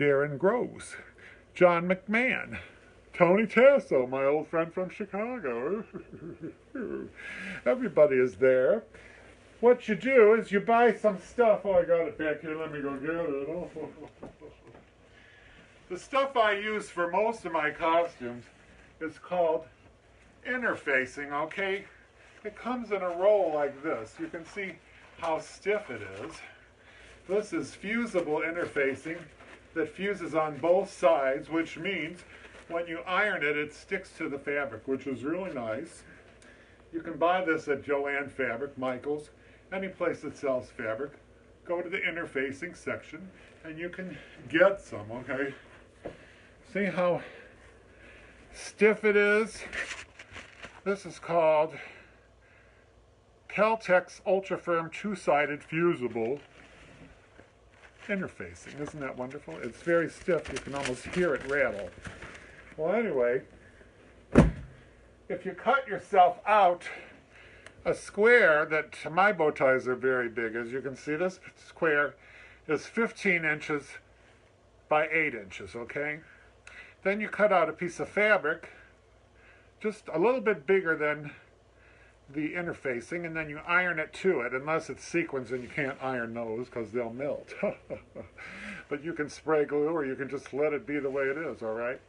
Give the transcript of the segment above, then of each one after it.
Darren Gross, John McMahon, Tony Tasso, my old friend from Chicago. Everybody is there. What you do is you buy some stuff. Oh, I got it back here. Let me go get it. Oh. The stuff I use for most of my costumes is called interfacing, okay? It comes in a roll like this. You can see how stiff it is. This is fusible interfacing that fuses on both sides, which means when you iron it, it sticks to the fabric, which is really nice. You can buy this at Joann Fabric, Michael's, any place that sells fabric. Go to the interfacing section and you can get some, okay? See how stiff it is? This is called Caltex Ultra Firm Two-Sided Fusible Interfacing. Isn't that wonderful? It's very stiff. You can almost hear it rattle. Well, anyway, if you cut yourself out a square that my bow ties are very big, as you can see, this square is 15 inches by 8 inches, okay? Then you cut out a piece of fabric just a little bit bigger than the interfacing, and then you iron it to it, unless it's sequins and you can't iron those because they'll melt. But you can spray glue or you can just let it be the way it is, all right?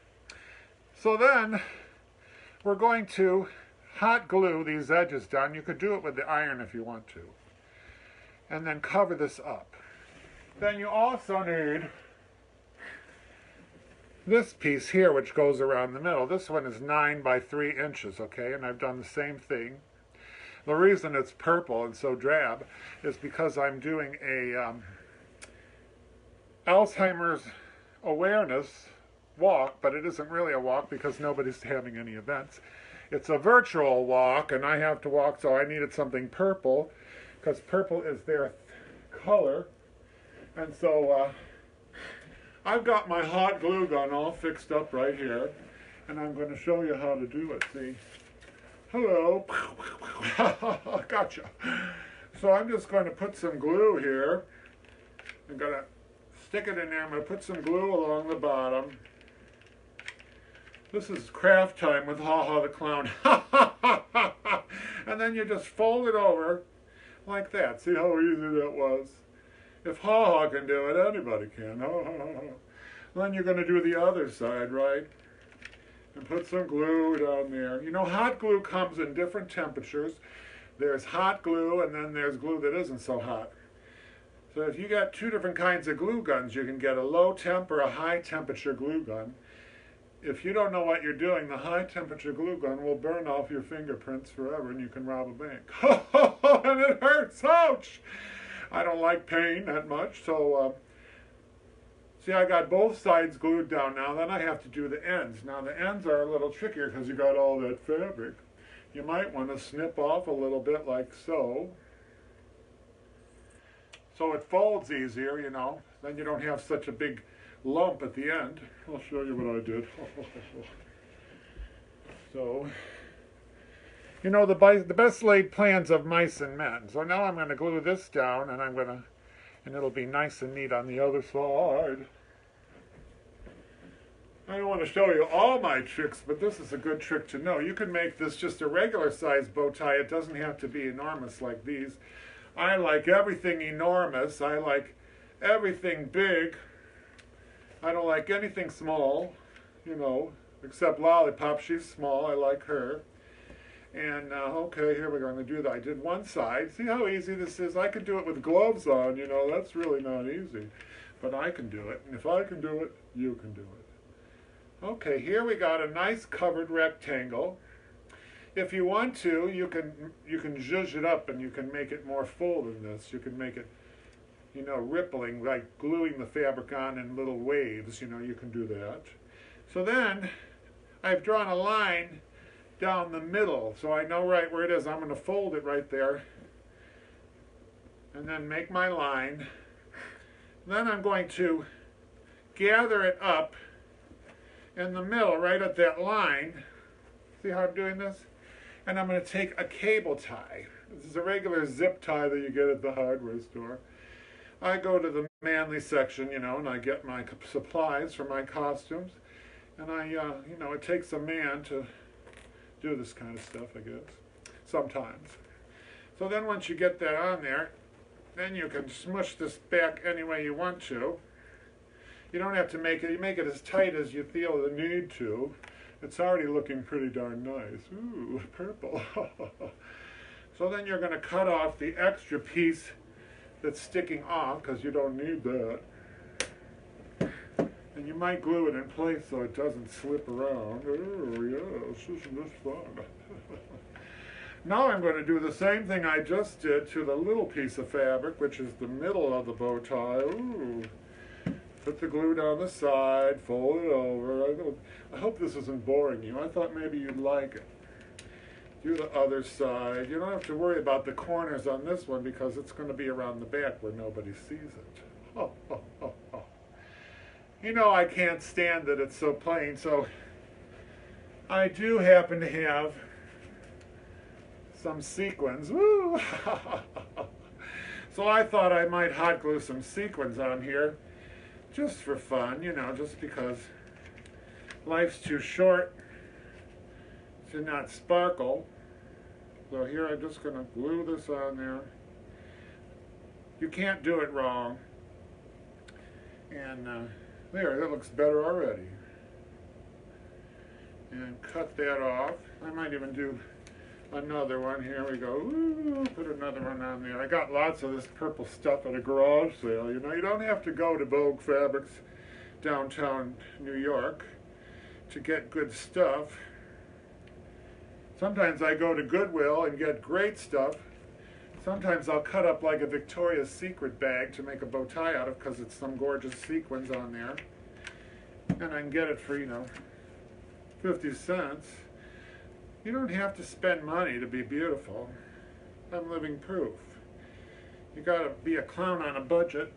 So then we're going to hot glue these edges down. You could do it with the iron if you want to. And then cover this up. Then you also need this piece here, which goes around the middle. This one is 9 by 3 inches, okay? And I've done the same thing. The reason it's purple and so drab is because I'm doing a Alzheimer's awareness walk, but it isn't really a walk because nobody's having any events. It's a virtual walk, and I have to walk, so I needed something purple, because purple is their color. And so I've got my hot glue gun all fixed up right here, and I'm going to show you how to do it. See? Hello. Gotcha. So I'm just going to put some glue here. I'm going to stick it in there. I'm going to put some glue along the bottom. This is craft time with Haw Haw the Clown. And then you just fold it over like that. See how easy that was? If Haw Haw can do it, anybody can. Then you're going to do the other side, right? And put some glue down there. You know, hot glue comes in different temperatures. There's hot glue, and then there's glue that isn't so hot. So if you got two different kinds of glue guns, you can get a low temp or a high temperature glue gun. If you don't know what you're doing, the high temperature glue gun will burn off your fingerprints forever and you can rob a bank. And it hurts, ouch! I don't like pain that much, so see, I got both sides glued down now. Then I have to do the ends. Now the ends are a little trickier because you got all that fabric. You might want to snip off a little bit like so. So it folds easier, you know. Then you don't have such a big lump at the end. I'll show you what I did. So, you know, the best laid plans of mice and men. So now I'm going to glue this down, and it'll be nice and neat on the other side. I don't want to show you all my tricks, but this is a good trick to know. You can make this just a regular size bow tie. It doesn't have to be enormous like these. I like everything enormous. I like everything big. I don't like anything small, you know, except Lollipop. She's small. I like her. And, okay, here we're going to do that. I did one side. See how easy this is? I could do it with gloves on, you know. That's really not easy. But I can do it. And if I can do it, you can do it. Okay, here we got a nice covered rectangle. If you want to, you can zhuzh it up and you can make it more full than this. You can make it, you know, rippling, like gluing the fabric on in little waves. You know, you can do that. So then, I've drawn a line down the middle, so I know right where it is. I'm going to fold it right there, and then make my line. Then I'm going to gather it up in the middle, right at that line. See how I'm doing this? And I'm going to take a cable tie. This is a regular zip tie that you get at the hardware store. I go to the manly section, you know, and I get my supplies for my costumes. And you know, it takes a man to do this kind of stuff, I guess, sometimes. So then once you get that on there, then you can smush this back any way you want to. You don't have to make it, you make it as tight as you feel the need to. It's already looking pretty darn nice. Ooh, purple. So then you're going to cut off the extra piece that's sticking off, because you don't need that. And you might glue it in place so it doesn't slip around. Oh, yes, isn't this fun? Now I'm going to do the same thing I just did to the little piece of fabric, which is the middle of the bow tie. Ooh. Put the glue down the side, fold it over. I hope this isn't boring you. I thought maybe you'd like it. Do the other side. You don't have to worry about the corners on this one because it's going to be around the back where nobody sees it. Oh, oh, oh, oh. You know I can't stand that it's so plain, so I do happen to have some sequins. Woo! So I thought I might hot glue some sequins on here just for fun, you know, just because life's too short to not sparkle. So here I'm just going to glue this on there. You can't do it wrong. And there, that looks better already. And cut that off. I might even do another one. Here we go. Ooh, put another one on there. I got lots of this purple stuff at a garage sale. You know, you don't have to go to Vogue Fabrics downtown New York to get good stuff. Sometimes I go to Goodwill and get great stuff. Sometimes I'll cut up like a Victoria's Secret bag to make a bow tie out of because it's some gorgeous sequins on there. And I can get it for, you know, 50 cents. You don't have to spend money to be beautiful. I'm living proof. You gotta be a clown on a budget.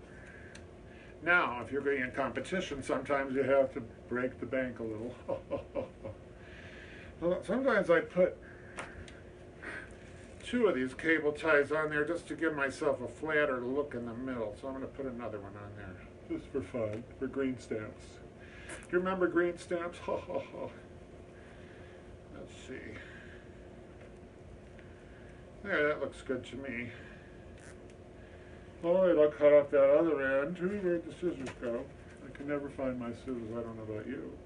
Now, if you're going in competition, sometimes you have to break the bank a little. Sometimes I put 2 of these cable ties on there just to give myself a flatter look in the middle. So I'm going to put another one on there, just for fun, for green stamps. Do you remember green stamps? Let's see. There, that looks good to me. All right, I'll cut off that other end. Where'd the scissors go? I can never find my scissors. I don't know about you.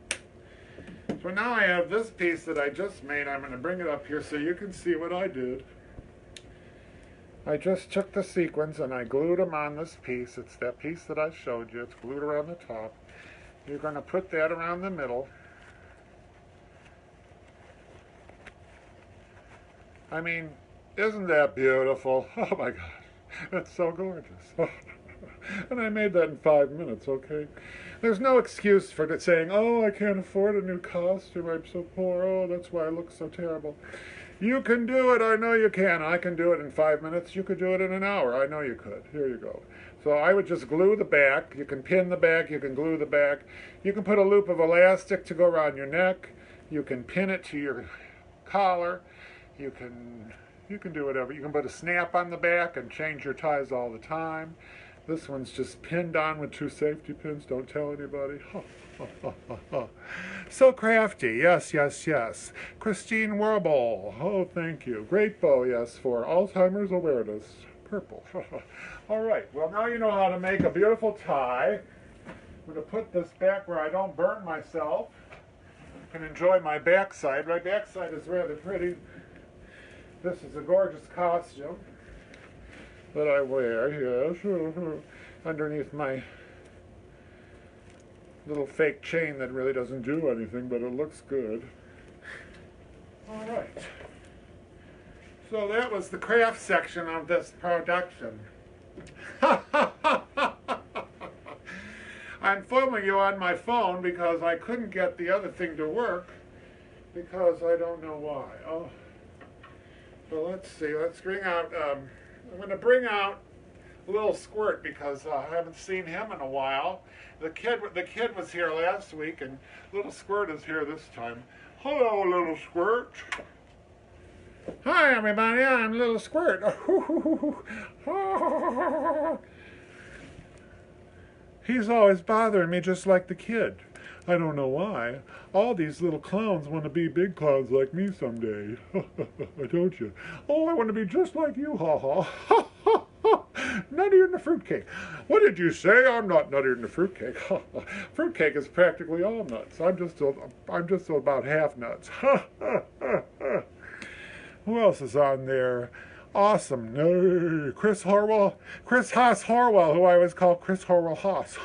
So now I have this piece that I just made. I'm going to bring it up here so you can see what I did. I just took the sequins and I glued them on this piece. It's that piece that I showed you. It's glued around the top. You're going to put that around the middle. I mean, isn't that beautiful? Oh my God, that's so gorgeous. And I made that in 5 minutes, okay? There's no excuse for saying, oh, I can't afford a new costume, I'm so poor, oh, that's why I look so terrible. You can do it, I know you can. I can do it in 5 minutes, you could do it in an hour, I know you could. Here you go. So I would just glue the back, you can pin the back, you can glue the back, you can put a loop of elastic to go around your neck, you can pin it to your collar, you can do whatever. You can put a snap on the back and change your ties all the time. This one's just pinned on with 2 safety pins. Don't tell anybody. So crafty. Yes, yes, yes. Christine Warble. Oh, thank you. Great bow, yes, for Alzheimer's awareness. Purple. All right. Well, now you know how to make a beautiful tie. I'm going to put this back where I don't burn myself. I can enjoy my backside. My backside is rather pretty. This is a gorgeous costume that I wear, yes, underneath my little fake chain that really doesn't do anything, but it looks good. All right. So that was the craft section of this production. I'm filming you on my phone because I couldn't get the other thing to work because I don't know why. Oh. So let's see, let's bring out, I'm going to bring out Little Squirt because I haven't seen him in a while. The kid was here last week and Little Squirt is here this time. Hello, Little Squirt. Hi, everybody, I'm Little Squirt. He's always bothering me just like the kid. I don't know why. All these little clowns want to be big clowns like me someday. Don't you? Oh, I want to be just like you, Haw Haw. Nuttier than the fruitcake. What did you say? I'm not nuttier than the fruitcake. Fruitcake is practically all nuts. I'm just about half nuts. Who else is on there? Awesome. No, Chris Haas Horwell, who I always call Chris Horwell Haas.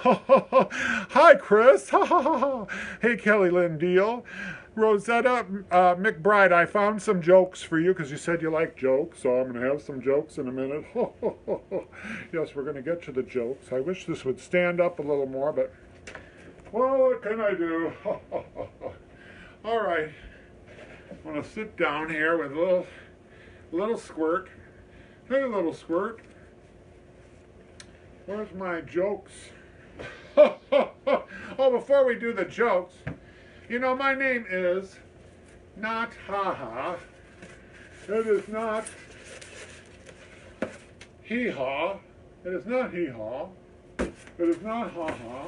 Hi, Chris. Hey, Kelly Lynn Deal. Rosetta McBride, I found some jokes for you because you said you like jokes, so I'm going to have some jokes in a minute. Yes, we're going to get to the jokes. I wish this would stand up a little more, but, well, what can I do? All right. I'm going to sit down here with a little squirt. Hey, little squirt. Where's my jokes? Oh, before we do the jokes, you know, my name is not Ha Ha. It is not Hee Haw. It is not Hee Haw. It is not Ha Ha.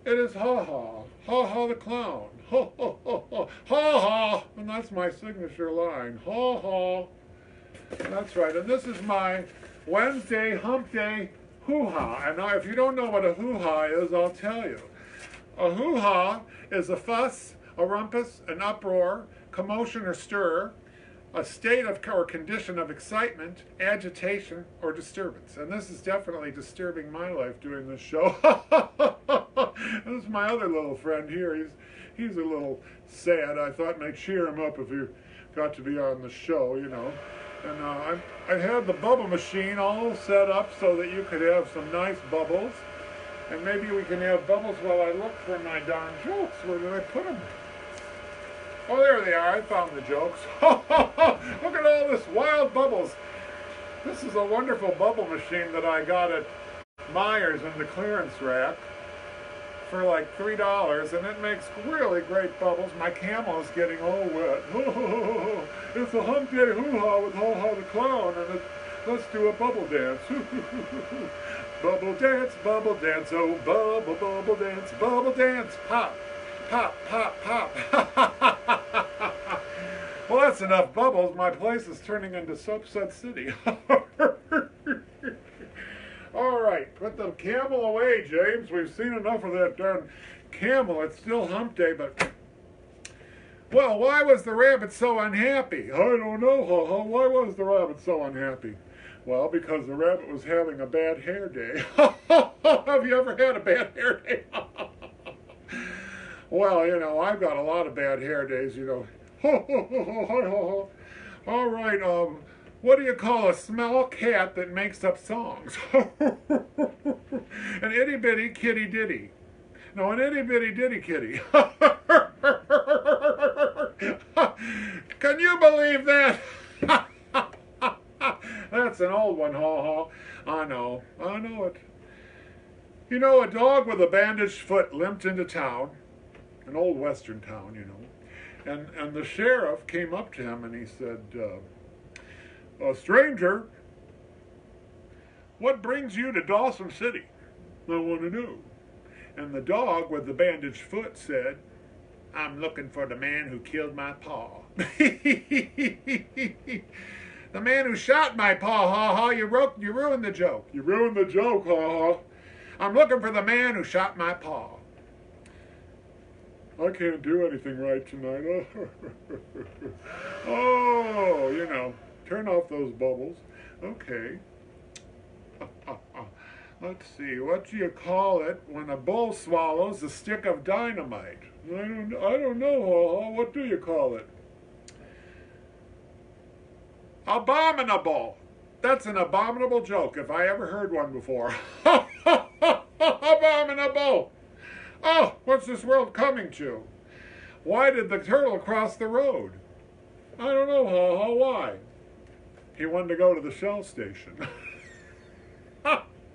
It is Haw Haw. Haw Haw the Clown. Ha ha ha ha. Ha ha. And that's my signature line. Haw Haw. That's right. And this is my Wednesday Hump Day hoo-ha. And now, if you don't know what a hoo-ha is, I'll tell you. A hoo-ha is a fuss, a rumpus, an uproar, commotion or stir, a state of or condition of excitement, agitation, or disturbance. And this is definitely disturbing my life doing this show. This is my other little friend here. He's a little sad. I thought I'd cheer him up if he got to be on the show, you know. And I had the bubble machine all set up so that you could have some nice bubbles. And maybe we can have bubbles while I look for my darn jokes. Where did I put them? Oh, there they are. I found the jokes. Look at all this wild bubbles. This is a wonderful bubble machine that I got at Myers in the clearance rack for like $3, and it makes really great bubbles. My camel is getting all wet. It's a hump day hoo-ha with Haw Haw the Clown, and let's do a bubble dance. Bubble dance, oh, bubble dance, pop, pop, pop, pop. Well, that's enough bubbles. My place is turning into Soapset City. All right, put the camel away, James. We've seen enough of that darn camel. It's still hump day, but... Well, why was the rabbit so unhappy? I don't know, Haw Haw. Why was the rabbit so unhappy? Well, because the rabbit was having a bad hair day. Have you ever had a bad hair day? Well, you know, I've got a lot of bad hair days, you know. All right, what do you call a small cat that makes up songs? An itty-bitty kitty-ditty. No, an itty-bitty ditty-kitty. Can you believe that? That's an old one, Haw Haw. I know it. You know, a dog with a bandaged foot limped into town, an old western town, you know, and the sheriff came up to him and he said, stranger, what brings you to Dawson City? I want to know. And the dog with the bandaged foot said, I'm looking for the man who killed my paw. The man who shot my paw, Haw Haw. You ruined the joke. You ruined the joke, Haw Haw. I'm looking for the man who shot my paw. I can't do anything right tonight. Oh, you know, turn off those bubbles. Okay. Let's see, what do you call it when a bull swallows a stick of dynamite? I don't know, Haw Haw. What do you call it? Abominable. That's an abominable joke, if I ever heard one before. Abominable. Oh, what's this world coming to? Why did the turtle cross the road? I don't know, Haw Haw. Why? He wanted to go to the Shell station.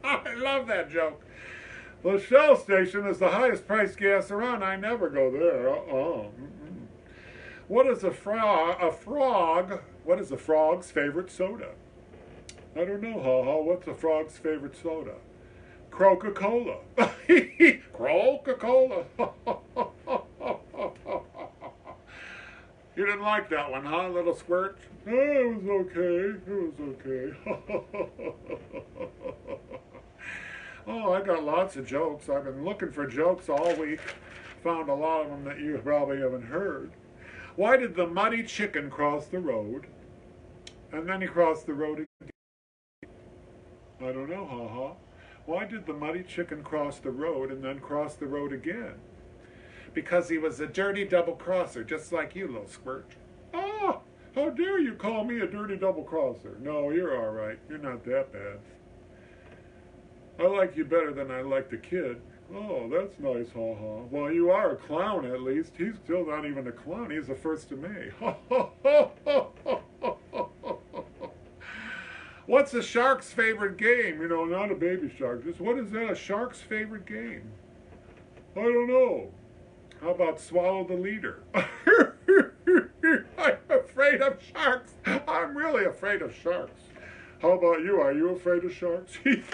I love that joke. The Shell station is the highest priced gas around. I never go there. What is a frog? What is a frog's favorite soda? I don't know, Haw Haw. What's a frog's favorite soda? Coca-Cola. Coca-Cola. You didn't like that one, huh, little squirt? Oh, it was okay. It was okay. Oh, I got lots of jokes. I've been looking for jokes all week. Found a lot of them that you probably haven't heard. Why did the muddy chicken cross the road? And then he crossed the road again. I don't know, Haw Haw. Why did the muddy chicken cross the road and then cross the road again? Because he was a dirty double-crosser, just like you, little squirt. Ah, how dare you call me a dirty double-crosser? No, you're all right. You're not that bad. I like you better than I like the kid. Oh, that's nice, Haw Haw. Well, you are a clown, at least. He's still not even a clown. He's the 1st of May. What's a shark's favorite game? You know, not a baby shark. Just what is that? A shark's favorite game? I don't know. How about swallow the leader? I'm afraid of sharks. I'm really afraid of sharks. How about you? Are you afraid of sharks? You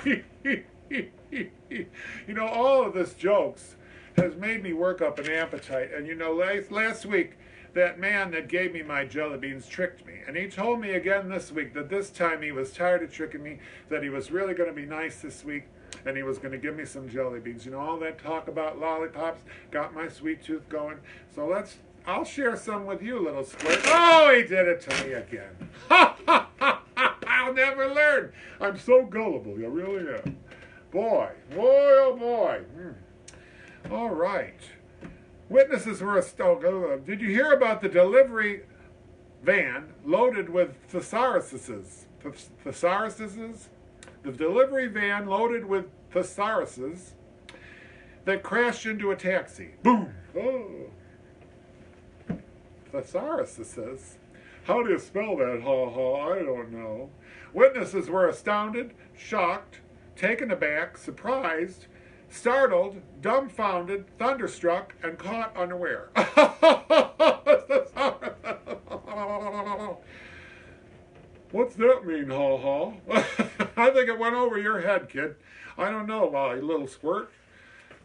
know, all of this jokes has made me work up an appetite. And you know, last week, that man that gave me my jelly beans tricked me. And he told me again this week that this time he was tired of tricking me, that he was really going to be nice this week, and he was going to give me some jelly beans. You know, all that talk about lollipops got my sweet tooth going. So I'll share some with you, little squirt. Oh, he did it to me again. I'll never learn. I'm so gullible, you really am. Boy, oh boy. All right. Witnesses were did you hear about the delivery van loaded with thesauruses? Thesauruses? The delivery van loaded with thesauruses that crashed into a taxi. Boom! Oh. Thesauruses? How do you spell that, Haw Haw? I don't know. Witnesses were astounded, shocked, taken aback, surprised, startled, dumbfounded, thunderstruck, and caught unaware. What's that mean, Haw Haw? I think it went over your head, kid. I don't know, little squirt.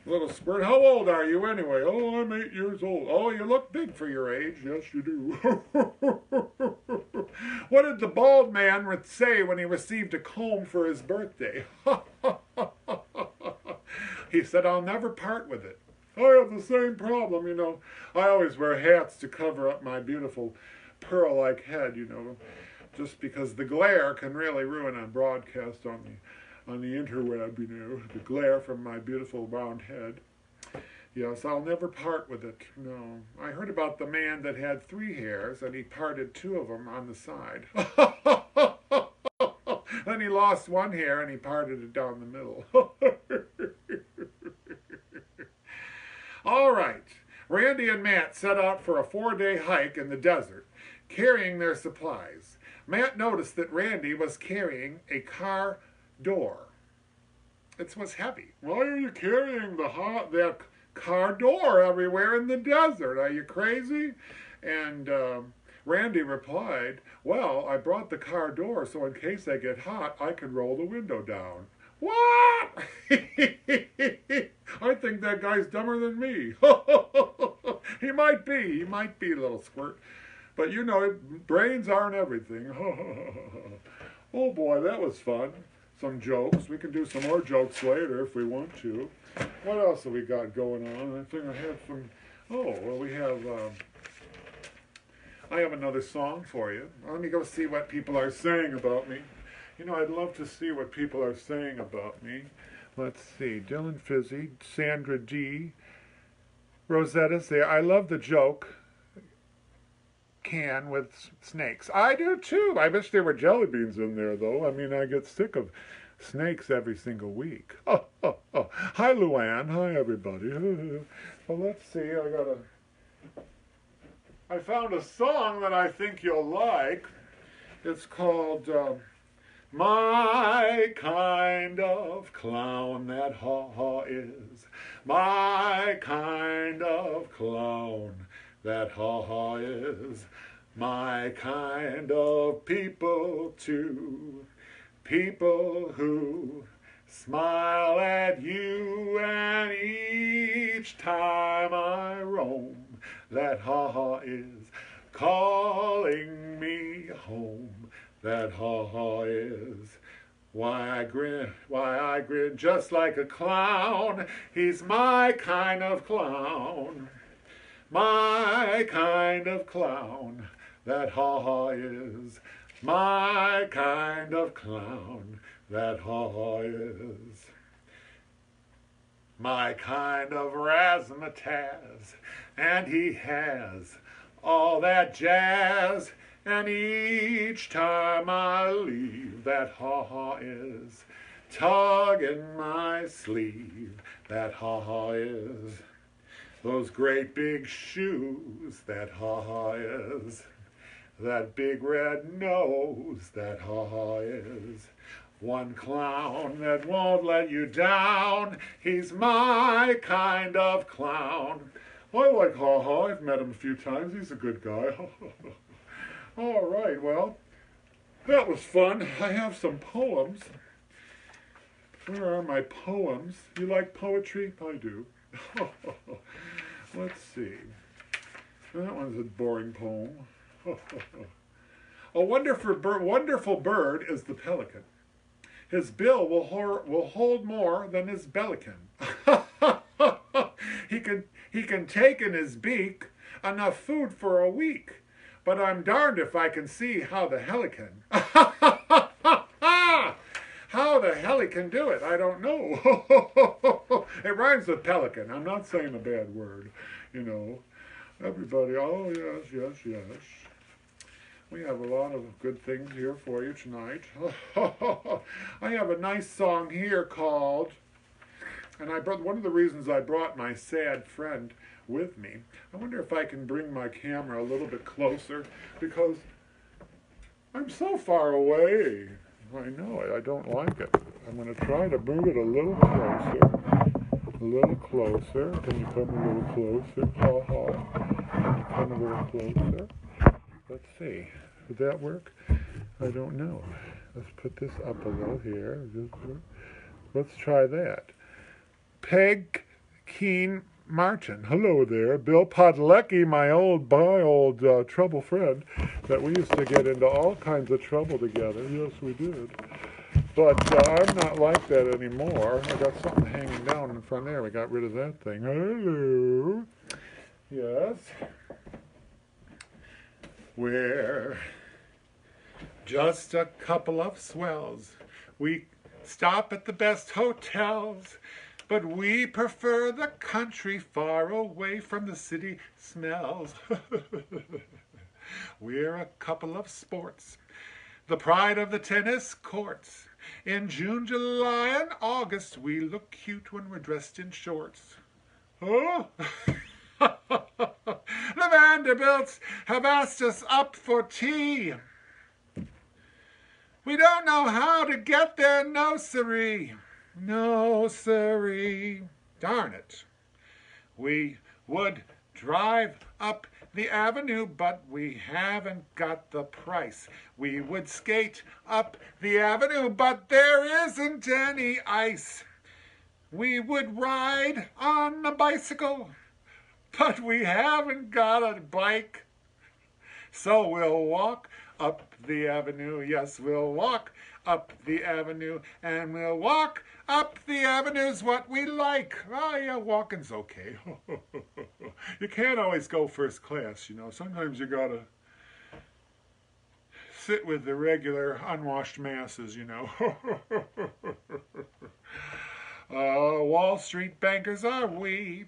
Little squirt. How old are you anyway? Oh, I'm 8 years old. Oh, you look big for your age. Yes, you do. What did the bald man say when he received a comb for his birthday? He said, I'll never part with it. I have the same problem, you know. I always wear hats to cover up my beautiful pearl-like head, you know, just because the glare can really ruin a broadcast on the interweb, you know, the glare from my beautiful round head. Yes, I'll never part with it, no. I heard about the man that had 3 hairs, and he parted 2 of them on the side. Then he lost 1 hair, and he parted it down the middle. All right. Randy and Matt set out for a 4-day hike in the desert, carrying their supplies. Matt noticed that Randy was carrying a car door. It was heavy. Why are you carrying that car door everywhere in the desert? Are you crazy? And Randy replied, well, I brought the car door so in case I get hot, I can roll the window down. What? I think that guy's dumber than me. He might be, little squirt. But you know, brains aren't everything. Oh boy, that was fun. Some jokes. We can do some more jokes later if we want to. What else have we got going on? I think I have some. Oh, well, we have. I have another song for you. Let me go see what people are saying about me. You know, I'd love to see what people are saying about me. Let's see. Dylan Fizzy, Sandra D, Rosetta's there. I love the joke can with snakes. I do too. I wish there were jelly beans in there, though. I mean, I get sick of snakes every single week. Oh. Hi, Luann. Hi, everybody. Well, let's see. I found a song that I think you'll like. It's called My Kind of Clown That Haw Haw Is. My kind of clown that Haw Haw is. My kind of people too. People who smile at you, and each time I roam, that Haw Haw is calling me home. That Haw Haw is why I grin just like a clown. He's my kind of clown, my kind of clown. That Haw Haw is my kind of clown. That Haw Haw is my kind of razzmatazz, and he has all that jazz. And each time I leave, that Haw Haw is tugging my sleeve. That Haw Haw is those great big shoes. That Haw Haw is that big red nose. That Haw Haw is one clown that won't let you down. He's my kind of clown. I like Haw Haw. I've met him a few times. He's a good guy. All right, well, that was fun. I have some poems. Where are my poems? You like poetry? I do. Let's see. That one's a boring poem. A wonderful bird is the pelican. His bill will hold more than his bellican. He can take in his beak enough food for a week. But I'm darned if I can see how the hell he can. How the hell he can do it, I don't know. It rhymes with pelican. I'm not saying a bad word, you know. Everybody, oh yes, yes, yes. We have a lot of good things here for you tonight. I have a nice song here called, and one of the reasons I brought my sad friend with me. I wonder if I can bring my camera a little bit closer because I'm so far away. I know it. I don't like it. I'm going to try to move it a little closer. A little closer. Can you come a little closer? Haw Haw. Can you come a little closer? Let's see. Would that work? I don't know. Let's put this up a little here. Let's try that. Peg Kuhn Martin. Hello there. Bill Podlecki, my old trouble friend that we used to get into all kinds of trouble together. Yes, we did. But I'm not like that anymore. I got something hanging down in front there. We got rid of that thing. Hello. Yes. We're just a couple of swells. We stop at the best hotels. But we prefer the country far away from the city smells. We're a couple of sports, the pride of the tennis courts. In June, July, and August, we look cute when we're dressed in shorts. Oh! The Vanderbilts have asked us up for tea. We don't know how to get there, no siree. No, siree. Darn it. We would drive up the avenue, but we haven't got the price. We would skate up the avenue, but there isn't any ice. We would ride on a bicycle, but we haven't got a bike. So we'll walk up the avenue. Yes, we'll walk up the avenue, and we'll walk up the avenue's what we like. Oh, yeah, walking's okay. You can't always go first class, you know. Sometimes you gotta sit with the regular unwashed masses, you know. Wall Street bankers are we,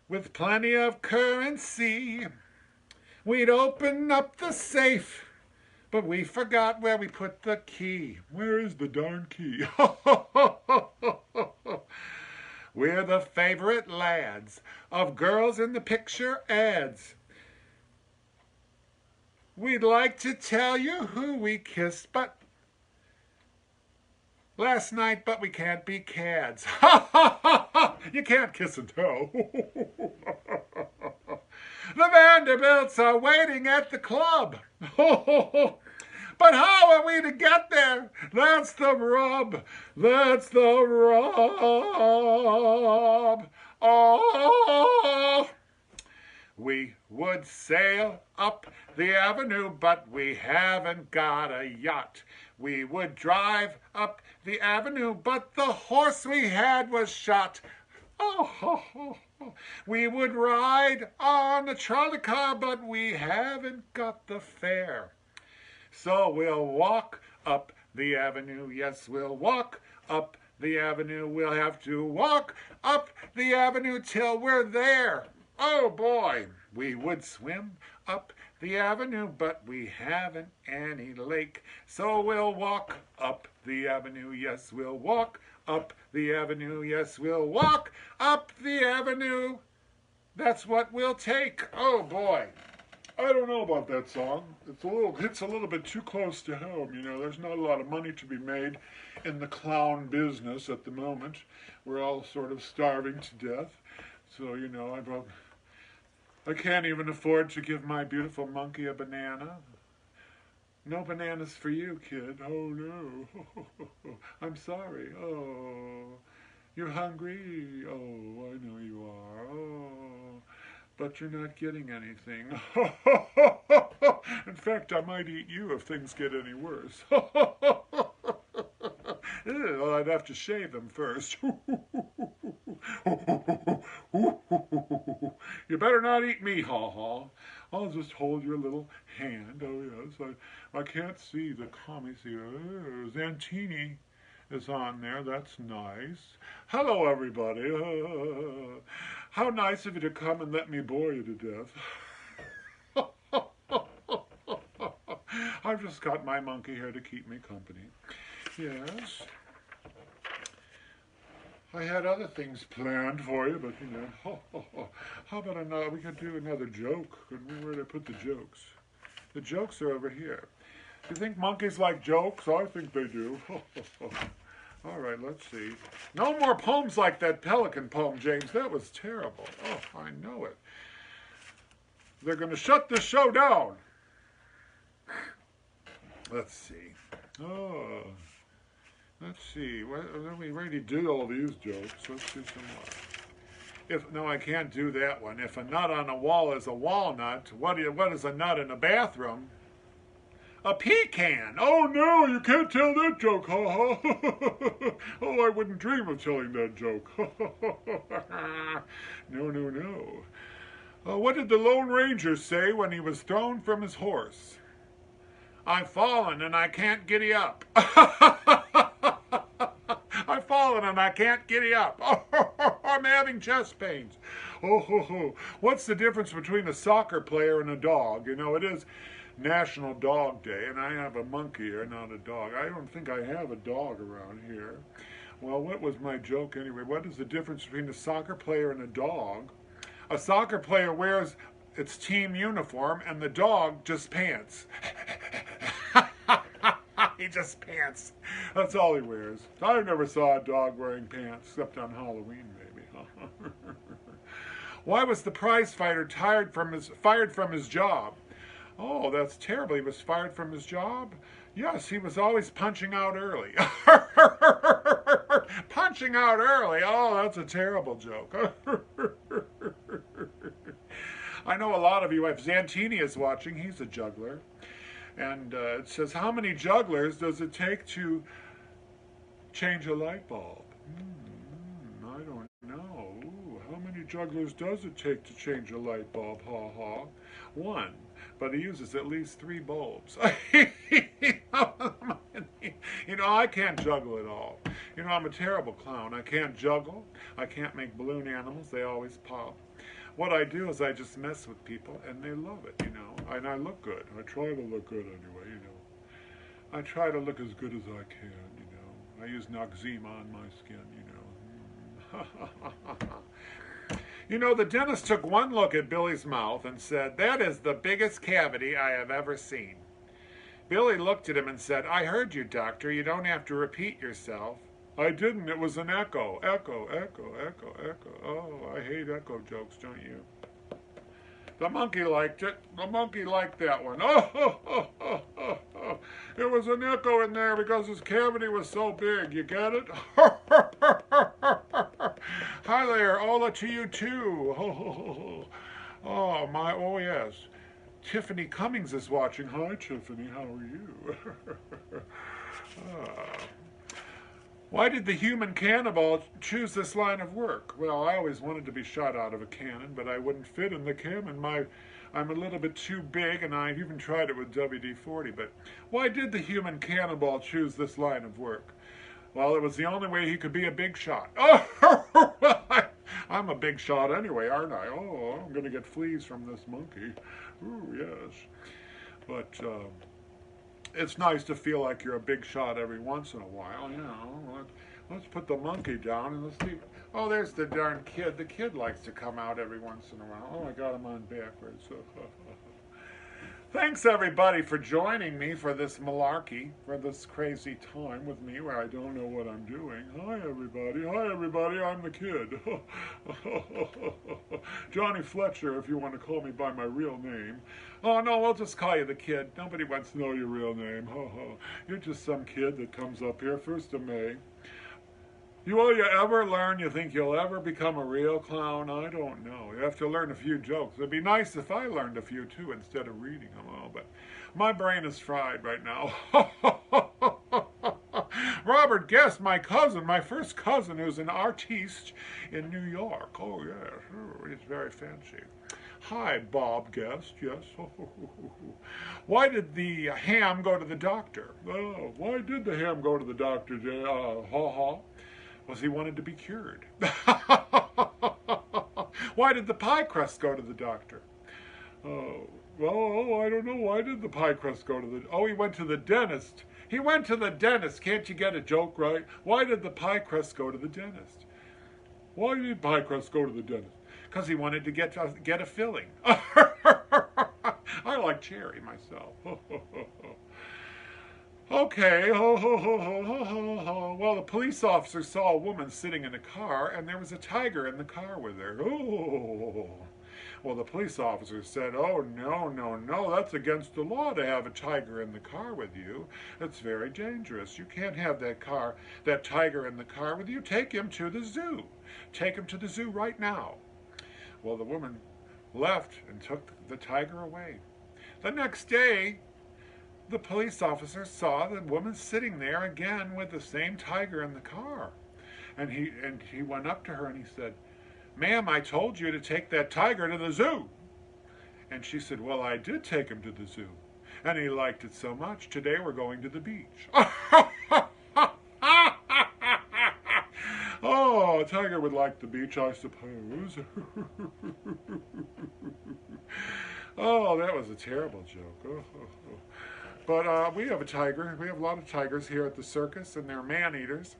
with plenty of currency. We'd open up the safe, but we forgot where we put the key. Where is the darn key? We're the favorite lads of girls in the picture ads. We'd like to tell you who we kissed, but last night, but we can't be cads. You can't kiss and tell. The Vanderbilts are waiting at the club. But how are we to get there? That's the rub. That's the rub. Oh, we would sail up the avenue, but we haven't got a yacht. We would drive up the avenue, but the horse we had was shot. Oh, we would ride on a trolley car, but we haven't got the fare. So we'll walk up the avenue. Yes, we'll walk up the avenue. We'll have to walk up the avenue till we're there. Oh boy, we would swim up the avenue, but we haven't any lake. So we'll walk up the avenue. Yes, we'll walk up the avenue. Yes, we'll walk up the avenue. That's what we'll take. Oh boy. I don't know about that song. It's a little bit too close to home. You know, there's not a lot of money to be made in the clown business at the moment. We're all sort of starving to death. So, you know, I can't even afford to give my beautiful monkey a banana. No bananas for you, kid. Oh, no. I'm sorry. Oh, you're hungry? Oh, I know you are. Oh, but you're not getting anything. In fact, I might eat you if things get any worse. Well, I'd have to shave them first. You better not eat me, Haw Haw. I'll just hold your little hand. Oh, yes. I can't see the comments here. Oh, Zantini is on there. That's nice. Hello, everybody. How nice of you to come and let me bore you to death. I've just got my monkey here to keep me company. Yes. I had other things planned for you, but you know, how about we could do another joke? Where did I put the jokes? The jokes are over here. Do you think monkeys like jokes? I think they do. All right, let's see. No more poems like that pelican poem, James. That was terrible. Oh, I know it. They're going to shut the show down. Let's see. Oh. Let's see. We already did all these jokes. Let's do some more. No, I can't do that one. If a nut on a wall is a walnut, what is a nut in a bathroom? A pecan. Oh no, you can't tell that joke. Ha ha. Oh, I wouldn't dream of telling that joke. No, no, no. What did the Lone Ranger say when he was thrown from his horse? I've fallen and I can't giddy up. I've fallen and I can't giddy up. I'm having chest pains. What's the difference between a soccer player and a dog? You know, it is National Dog Day, and I have a monkey here, not a dog. I don't think I have a dog around here. Well, what was my joke anyway? What is the difference between a soccer player and a dog? A soccer player wears its team uniform, and the dog just pants. He just pants. That's all he wears. I never saw a dog wearing pants, except on Halloween, maybe. Why was the prize fighter fired from his job? Oh, that's terrible. He was fired from his job? Yes, he was always punching out early. Punching out early. Oh, that's a terrible joke. I know a lot of you, if Zantini is watching, he's a juggler. And it says, how many jugglers does it take to change a light bulb? I don't know. Ooh, how many jugglers does it take to change a light bulb? Ha ha. One. But he uses at least 3 bulbs. You know, I can't juggle at all. You know, I'm a terrible clown. I can't juggle. I can't make balloon animals. They always pop. What I do is I just mess with people, and they love it, you know. And I look good. I try to look good anyway, you know. I try to look as good as I can, you know. I use Noxzema on my skin, you know. You know, the dentist took one look at Billy's mouth and said, "That is the biggest cavity I have ever seen." Billy looked at him and said, "I heard you, doctor. You don't have to repeat yourself." "I didn't. It was an echo. Echo, echo, echo, echo." Oh, I hate echo jokes, don't you? The monkey liked it. The monkey liked that one. Oh, It was an echo in there because his cavity was so big. You get it? Hi there, Ola to you too. Oh my, oh yes. Tiffany Cummings is watching. Hi Tiffany, how are you? Why did the human cannibal choose this line of work? Well, I always wanted to be shot out of a cannon, but I wouldn't fit in the cannon. I'm a little bit too big, and I even tried it with WD-40. But why did the human cannibal choose this line of work? Well, it was the only way he could be a big shot. Oh, I'm a big shot anyway, aren't I? Oh, I'm going to get fleas from this monkey. Ooh, yes. But it's nice to feel like you're a big shot every once in a while, you know. Let's put the monkey down and let's see. Oh, there's the darn kid. The kid likes to come out every once in a while. Oh, I got him on backwards. Thanks, everybody, for joining me for this malarkey, for this crazy time with me where I don't know what I'm doing. Hi, everybody. Hi, everybody. I'm the kid. Johnny Fletcher, if you want to call me by my real name. Oh, no, I'll just call you the kid. Nobody wants to know your real name. You're just some kid that comes up here 1st of May. Will you ever learn you think you'll ever become a real clown? I don't know. You have to learn a few jokes. It'd be nice if I learned a few too instead of reading them all, but my brain is fried right now. Robert Guest, my cousin, my first cousin, who's an artiste in New York. Oh, yes, he's very fancy. Hi, Bob Guest, yes. Why did the ham go to the doctor? Oh, why did the ham go to the doctor, Haw Haw? Was he wanted to be cured? Why did the pie crust go to the doctor? Oh, well, I don't know. Why did the pie crust go to the... Oh, he went to the dentist. He went to the dentist. Can't you get a joke right? Why did the pie crust go to the dentist? Why did pie crust go to the dentist? Because he wanted to get a filling. I like cherry myself. Okay, well, the police officer saw a woman sitting in a car, and there was a tiger in the car with her. Oh. Well, the police officer said, oh, no, that's against the law to have a tiger in the car with you. It's very dangerous. You can't have that tiger in the car with you. Take him to the zoo. Take him to the zoo right now. Well, the woman left and took the tiger away. The next day, the police officer saw the woman sitting there again with the same tiger in the car. And he went up to her and he said, ma'am, I told you to take that tiger to the zoo. And she said, well, I did take him to the zoo. And he liked it so much. Today we're going to the beach. Oh, a tiger would like the beach, I suppose. Oh, that was a terrible joke. But we have a tiger. We have a lot of tigers here at the circus, and they're man-eaters.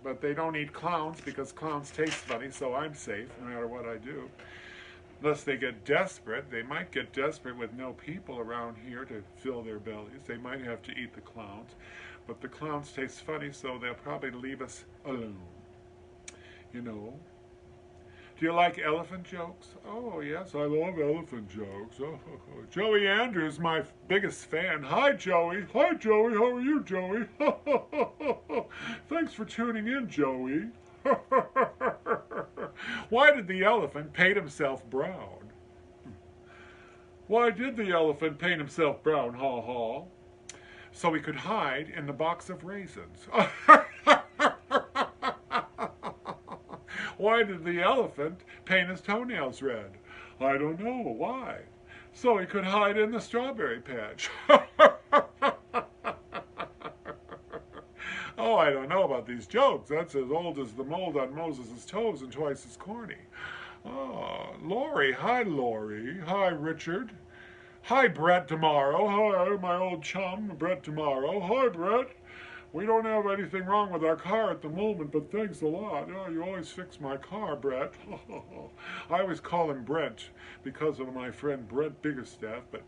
But they don't eat clowns because clowns taste funny, so I'm safe no matter what I do. Unless they get desperate. They might get desperate with no people around here to fill their bellies. They might have to eat the clowns. But the clowns taste funny, so they'll probably leave us alone. You know. Do you like elephant jokes? Oh, yes, I love elephant jokes. Oh. Joey Andrews, my biggest fan. Hi, Joey. Hi, Joey. How are you, Joey? Thanks for tuning in, Joey. Why did the elephant paint himself brown? Why did the elephant paint himself brown, Haw Haw? So he could hide in the box of raisins. Why did the elephant paint his toenails red? I don't know. Why? So he could hide in the strawberry patch. Oh, I don't know about these jokes. That's as old as the mold on Moses' toes and twice as corny. Oh, Lori. Hi, Lori. Hi, Richard. Hi, Brett Tomorrow. Hi, my old chum, Brett Tomorrow. Hi, Brett. We don't have anything wrong with our car at the moment, but thanks a lot. Oh, you always fix my car, Brett. I always call him Brent because of my friend Brent Biggerstaff, but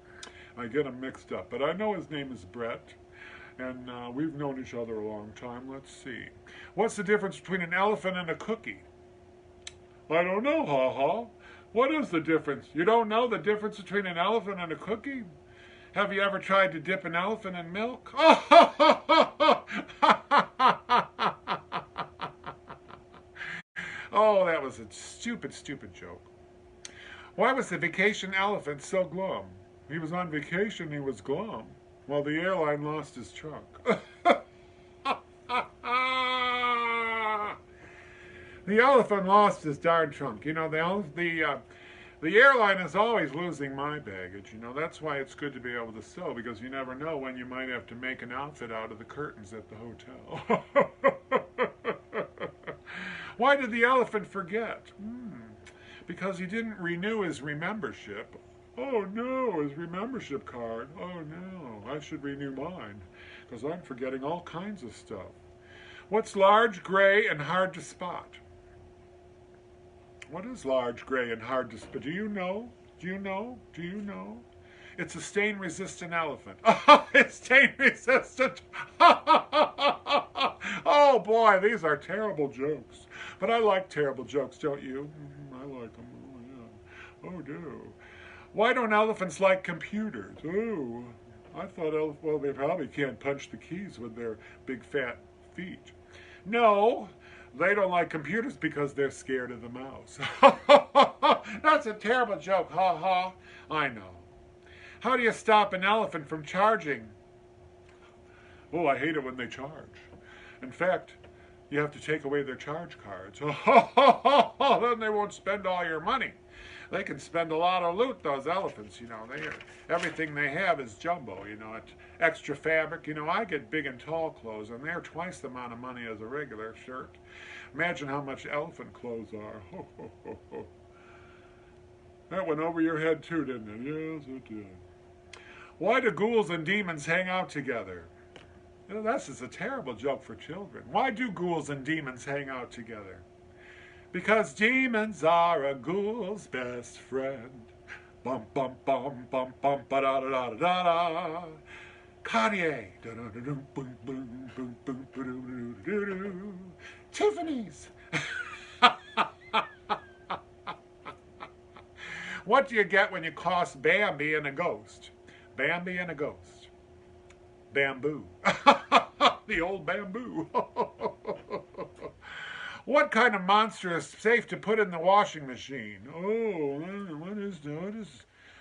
I get him mixed up. But I know his name is Brett, and we've known each other a long time. Let's see. What's the difference between an elephant and a cookie? I don't know, Haw Haw. What is the difference? You don't know the difference between an elephant and a cookie? Have you ever tried to dip an elephant in milk? Oh, that was a stupid, stupid joke. Why was the vacation elephant so glum? He was on vacation, he was glum. Well, the airline lost his trunk. The elephant lost his darn trunk. You know, the airline is always losing my baggage. You know, that's why it's good to be able to sew, because you never know when you might have to make an outfit out of the curtains at the hotel. Why did the elephant forget? Because he didn't renew his remembership. Oh no, his remembership card. Oh no, I should renew mine, because I'm forgetting all kinds of stuff. What's large, gray, and hard to spot? What is large, gray, and hard to spot? Do you know? Do you know? Do you know? It's a stain-resistant elephant. Oh, it's stain-resistant. Oh boy, these are terrible jokes. But I like terrible jokes, don't you? I like them. Oh yeah. Oh do. Why don't elephants like computers? Oh, I thought, well, they probably can't punch the keys with their big fat feet. No, they don't like computers because they're scared of the mouse. That's a terrible joke, ha ha. I know. How do you stop an elephant from charging? Oh, I hate it when they charge. In fact, you have to take away their charge cards. Then they won't spend all your money. They can spend a lot of loot, those elephants, you know. Everything they have is jumbo, you know. Extra fabric. You know, I get big and tall clothes, and they're twice the amount of money as a regular shirt. Imagine how much elephant clothes are. That went over your head too, didn't it? Yes, it did. Why do ghouls and demons hang out together? You know, this is a terrible joke for children. Why do ghouls and demons hang out together? Because demons are a ghoul's best friend. Bum bum bum bum bum ba da da da da da. Kanye. Tiffany's. What do you get when you cross Bambi and a ghost? Bambi and a ghost. Bamboo. The old bamboo. What kind of monster is safe to put in the washing machine? Oh,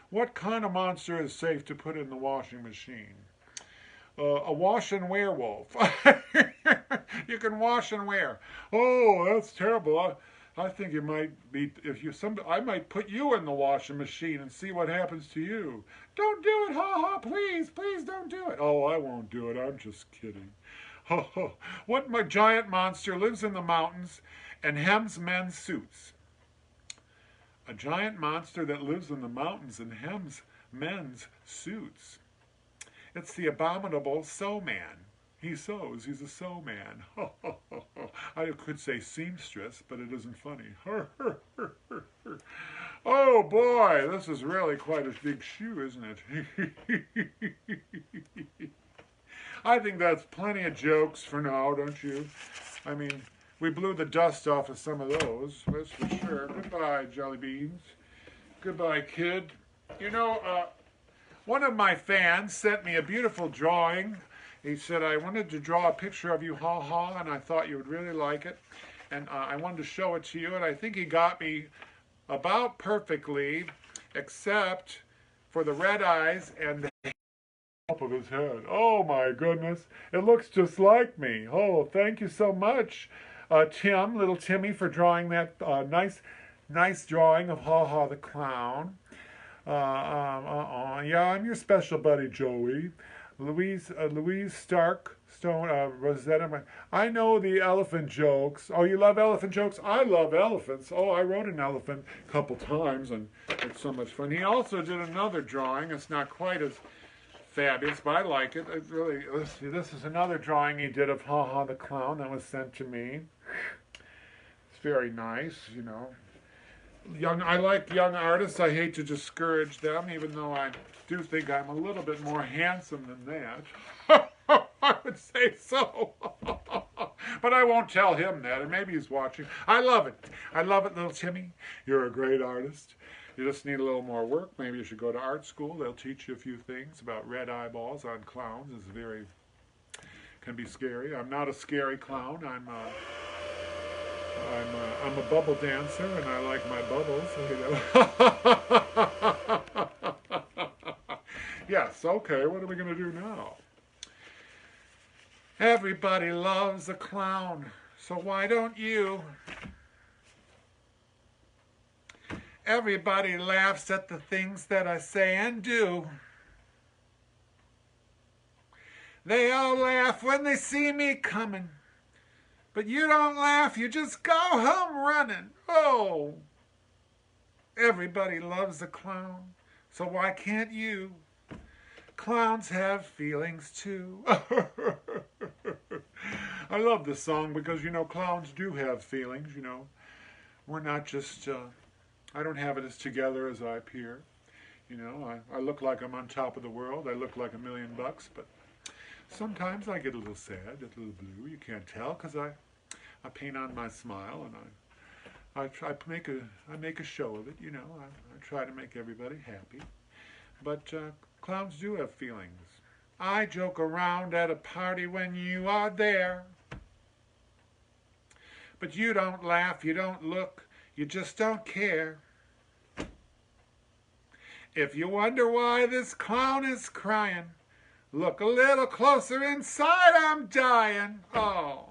what kind of monster is safe to put in the washing machine? A wash and wear wolf. You can wash and wear. Oh, that's terrible. I think it might be, I might put you in the washing machine and see what happens to you. Don't do it, ha ha, please, please don't do it. Oh, I won't do it, I'm just kidding. What giant monster lives in the mountains and hems men's suits? A giant monster that lives in the mountains and hems men's suits. It's the abominable sew man. He sews. He's a sew man. I could say seamstress, but it isn't funny. Oh boy, this is really quite a big shoe, isn't it? I think that's plenty of jokes for now, don't you? I mean, we blew the dust off of some of those, that's for sure. Goodbye, jelly beans. Goodbye, kid. You know, one of my fans sent me a beautiful drawing. He said, I wanted to draw a picture of you, Ha Ha, and I thought you would really like it. And I wanted to show it to you, and I think he got me about perfectly, except for the red eyes and the top of his head. Oh my goodness, it looks just like me. Oh, thank you so much, Tim, little Timmy, for drawing that nice drawing of Haw Haw the Clown. Yeah, I'm your special buddy, Joey. Louise Stark, Rosetta. I know the elephant jokes. Oh, you love elephant jokes? I love elephants. Oh, I wrote an elephant a couple times, and it's so much fun. He also did another drawing. It's not quite as fabulous, but I like it. It really. This is another drawing he did of Haw Haw the Clown that was sent to me. It's very nice, you know. I like young artists. I hate to discourage them, even though I do think I'm a little bit more handsome than that. I would say so. But I won't tell him that, and maybe he's watching. I love it. I love it, little Timmy. You're a great artist. You just need a little more work. Maybe you should go to art school. They'll teach you a few things about red eyeballs on clowns. It's can be scary. I'm not a scary clown. I'm a bubble dancer, and I like my bubbles. Yes, okay, what are we going to do now? Everybody loves a clown, so why don't you? Everybody laughs at the things that I say and do. They all laugh when they see me coming. But you don't laugh, you just go home running. Oh, everybody loves a clown, so why can't you? Clowns have feelings too. I love this song because, you know, clowns do have feelings, you know. We're not just, I don't have it as together as I appear. You know, I look like I'm on top of the world. I look like $1 million, but sometimes I get a little sad, a little blue. You can't tell because I paint on my smile, and I make a show of it. You know, I try to make everybody happy. But clowns do have feelings. I joke around at a party when you are there, but you don't laugh, you don't look, you just don't care. If you wonder why this clown is crying, look a little closer inside, I'm dying. Oh,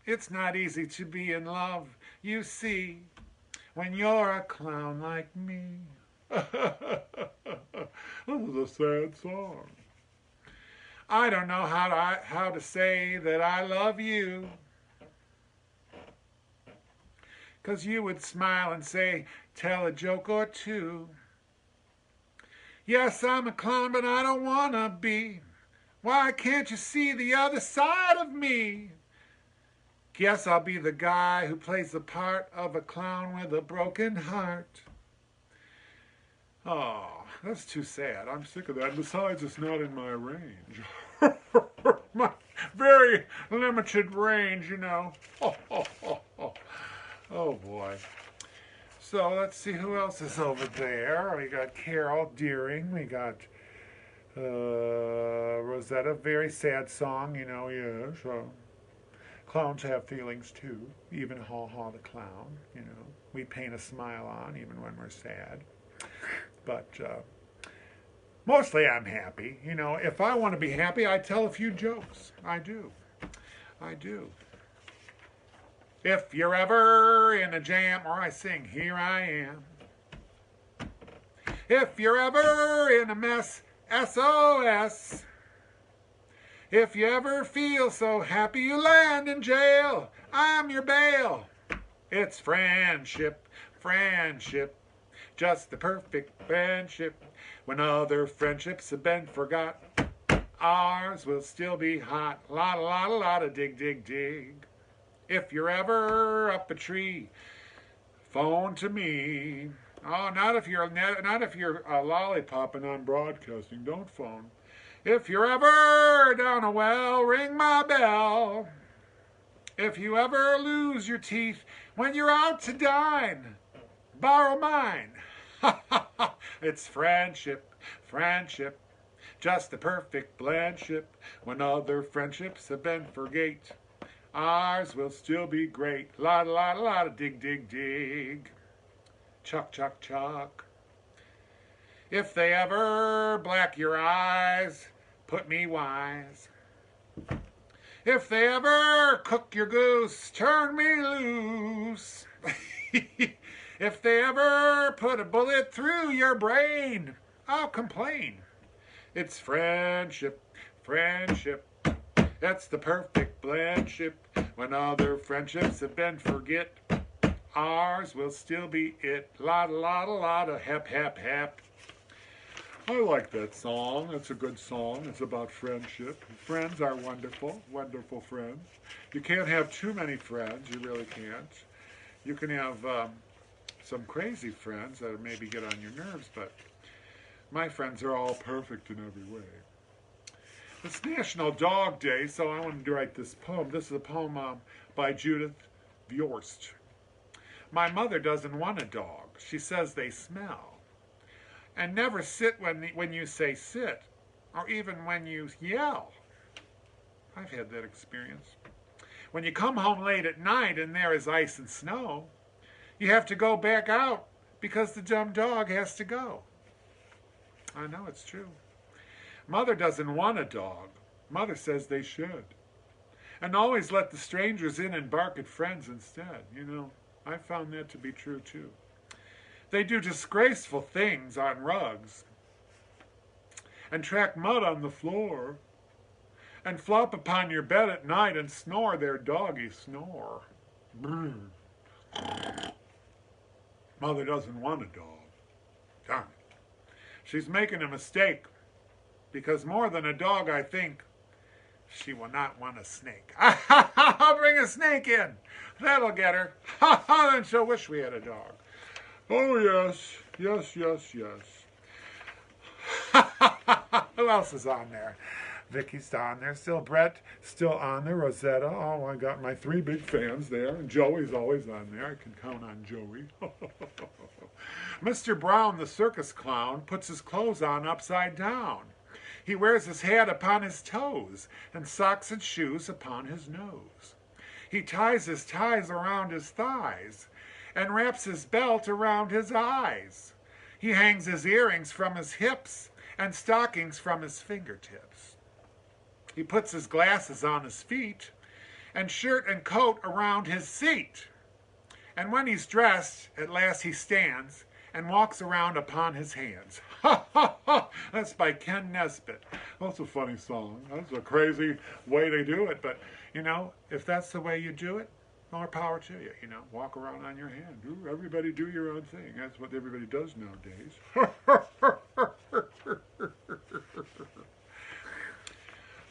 it's not easy to be in love, you see, when you're a clown like me. This is a sad song. I don't know how to say that I love you, 'cause you would smile and say, tell a joke or two. Yes, I'm a clown, but I don't wanna be. Why can't you see the other side of me? Guess I'll be the guy who plays the part of a clown with a broken heart. Oh, that's too sad. I'm sick of that. Besides, it's not in my range. My very limited range, you know. Oh, boy. So let's see who else is over there. We got Carol Deering. We got Rosetta. Very sad song, you know. Yeah, so clowns have feelings too. Even Haw Haw the Clown, you know. We paint a smile on even when we're sad. But mostly I'm happy. You know, if I want to be happy, I tell a few jokes. I do. I do. If you're ever in a jam, or I sing, here I am. If you're ever in a mess, SOS. If you ever feel so happy you land in jail, I'm your bail. It's friendship, friendship. Just the perfect friendship. When other friendships have been forgot, ours will still be hot. La dig, dig, dig. If you're ever up a tree, phone to me. Oh, not if you're lollipopping on broadcasting. Don't phone. If you're ever down a well, ring my bell. If you ever lose your teeth when you're out to dine, borrow mine. It's friendship, friendship, just the perfect blendship. When other friendships have been forgate, ours will still be great. La dig, dig, dig. Chuck, chuck, chuck. If they ever black your eyes, put me wise. If they ever cook your goose, turn me loose. If they ever put a bullet through your brain, I'll complain. It's friendship, friendship. That's the perfect blendship. When other friendships have been forget, ours will still be it. La hep, hep, hep. I like that song. It's a good song. It's about friendship. Friends are wonderful, wonderful friends. You can't have too many friends. You really can't. You can have some crazy friends that maybe get on your nerves, but my friends are all perfect in every way. It's National Dog Day, so I wanted to write this poem. This is a poem by Judith Viorst. My mother doesn't want a dog. She says they smell. And never sit when you say sit, or even when you yell. I've had that experience. When you come home late at night and there is ice and snow, you have to go back out because the dumb dog has to go. I know it's true. Mother doesn't want a dog. Mother says they should. And always let the strangers in and bark at friends instead. You know, I found that to be true too. They do disgraceful things on rugs, and track mud on the floor, and flop upon your bed at night and snore their doggy snore. Brr. Mother doesn't want a dog. Darn it. She's making a mistake, because more than a dog, I think, she will not want a snake. I'll bring a snake in. That'll get her. Then she'll wish we had a dog. Oh, yes. Yes, yes, yes. Who else is on there? Vicky's on there. Still Brett. Still on there. Rosetta. Oh, I got my 3 big fans there. And Joey's always on there. I can count on Joey. Mr. Brown, the circus clown, puts his clothes on upside down. He wears his hat upon his toes and socks and shoes upon his nose. He ties his ties around his thighs and wraps his belt around his eyes. He hangs his earrings from his hips and stockings from his fingertips. He puts his glasses on his feet and shirt and coat around his seat. And when he's dressed, at last he stands and walks around upon his hands. Ha, ha, ha! That's by Ken Nesbitt. That's a funny song. That's a crazy way to do it. But, you know, if that's the way you do it, more power to you. You know, walk around on your hand. Everybody do your own thing. That's what everybody does nowadays.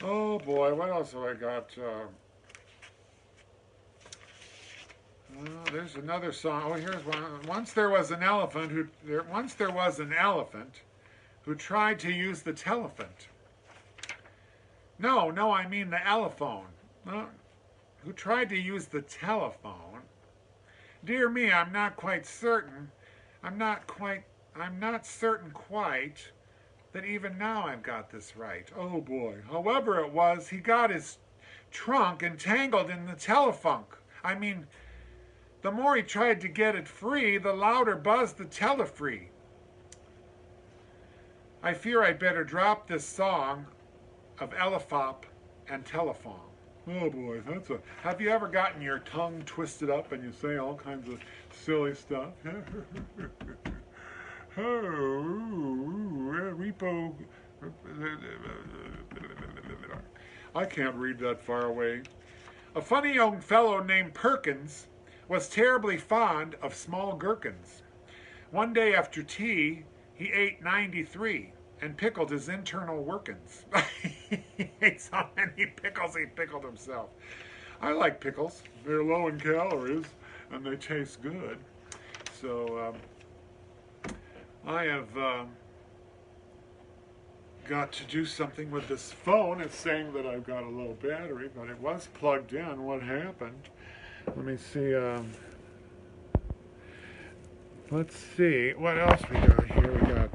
Oh, boy. What else have I got? There's another song. Oh, here's one. Once there was an elephant who tried to use the telephant. No, I mean the elephone. Who tried to use the telephone. Dear me, I'm not certain quite that even now I've got this right. Oh boy. However it was, he got his trunk entangled in the telefunk. I mean, the more he tried to get it free, the louder buzzed the telefree. I fear I'd better drop this song of Elephop and Telephone. Oh boy, have you ever gotten your tongue twisted up and you say all kinds of silly stuff? Repo. I can't read that far away. A funny young fellow named Perkins was terribly fond of small gherkins. One day after tea, he ate 93 and pickled his internal workings. He ate so many pickles, he pickled himself. I like pickles. They're low in calories and they taste good. So I have got to do something with this phone. It's saying that I've got a low battery, but it was plugged in. What happened? Let me see. Let's see. What else we got here? We got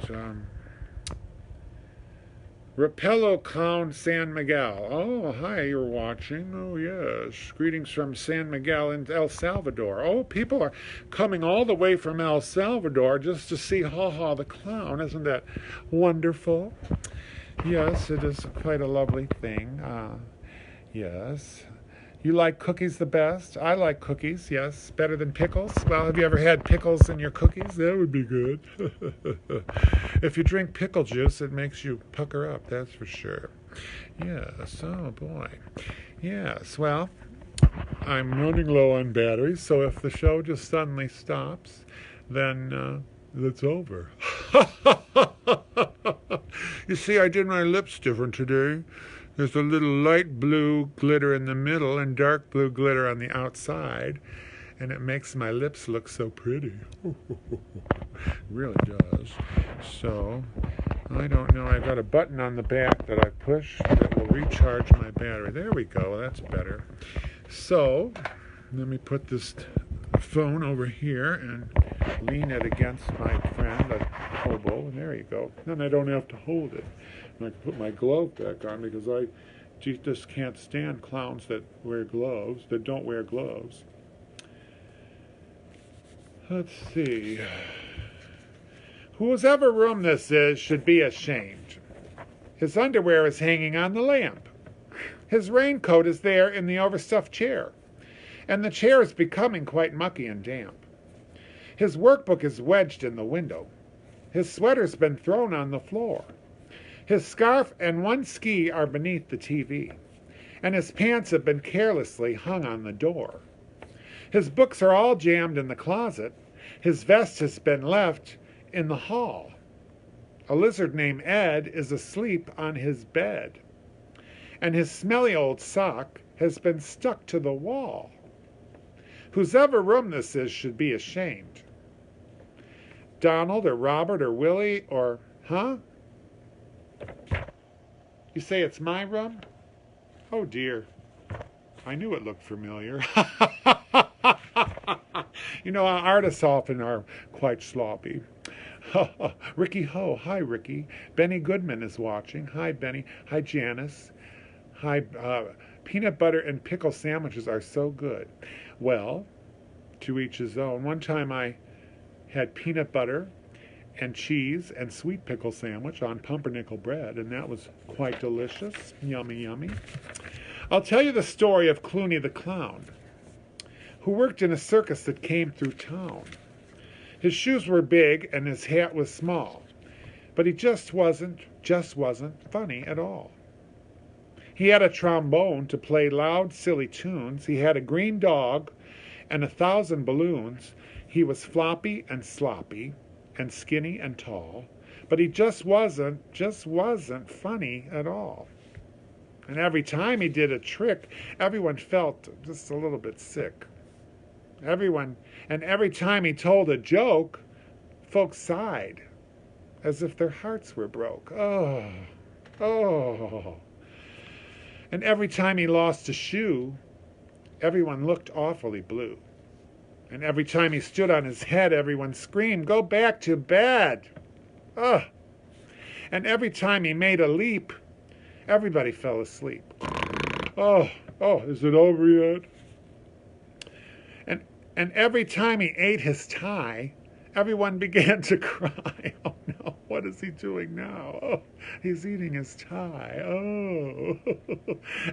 Rapello Clown San Miguel. Oh, hi, you're watching. Oh, yes. Greetings from San Miguel in El Salvador. Oh, people are coming all the way from El Salvador just to see Haw Haw the Clown. Isn't that wonderful? Yes, it is quite a lovely thing. Yes. You like cookies the best? I like cookies, yes. Better than pickles? Well, have you ever had pickles in your cookies? That would be good. If you drink pickle juice, it makes you pucker up, that's for sure. Yes, oh boy. Yes, well, I'm running low on batteries, so if the show just suddenly stops, then it's over. You see, I did my lips different today. There's a little light blue glitter in the middle and dark blue glitter on the outside, and it makes my lips look so pretty. Really does. So, I don't know. I've got a button on the back that I push that will recharge my battery. There we go. That's better. So, let me put this phone over here and lean it against my friend, the hobo, and there you go. Then I don't have to hold it. And I can put my glove back on because I just can't stand clowns that wear gloves, that don't wear gloves. Let's see. Whoever room this is should be ashamed. His underwear is hanging on the lamp. His raincoat is there in the overstuffed chair, and the chair is becoming quite mucky and damp. His workbook is wedged in the window. His sweater's been thrown on the floor. His scarf and one ski are beneath the TV, and his pants have been carelessly hung on the door. His books are all jammed in the closet. His vest has been left in the hall. A lizard named Ed is asleep on his bed, and his smelly old sock has been stuck to the wall. Whosever room this is should be ashamed. Donald or Robert or Willie or, huh? You say it's my room? Oh dear. I knew it looked familiar. You know, artists often are quite sloppy. Ricky Ho. Hi, Ricky. Benny Goodman is watching. Hi, Benny. Hi, Janice. Hi, peanut butter and pickle sandwiches are so good. Well, to each his own. One time I had peanut butter and cheese and sweet pickle sandwich on pumpernickel bread, and that was quite delicious. Yummy, yummy. I'll tell you the story of Clooney the Clown, who worked in a circus that came through town. His shoes were big and his hat was small, but he just wasn't funny at all. He had a trombone to play loud, silly tunes. He had a green dog and 1,000 balloons. He was floppy and sloppy and skinny and tall, but he just wasn't funny at all. And every time he did a trick, everyone felt just a little bit sick. And every time he told a joke, folks sighed as if their hearts were broke. Oh. And every time he lost a shoe, everyone looked awfully blue. And every time he stood on his head, everyone screamed, "Go back to bed!" Ugh. And every time he made a leap, everybody fell asleep. Oh, is it over yet? And every time he ate his tie, everyone began to cry. Oh no, what is he doing now? Oh, he's eating his tie. Oh.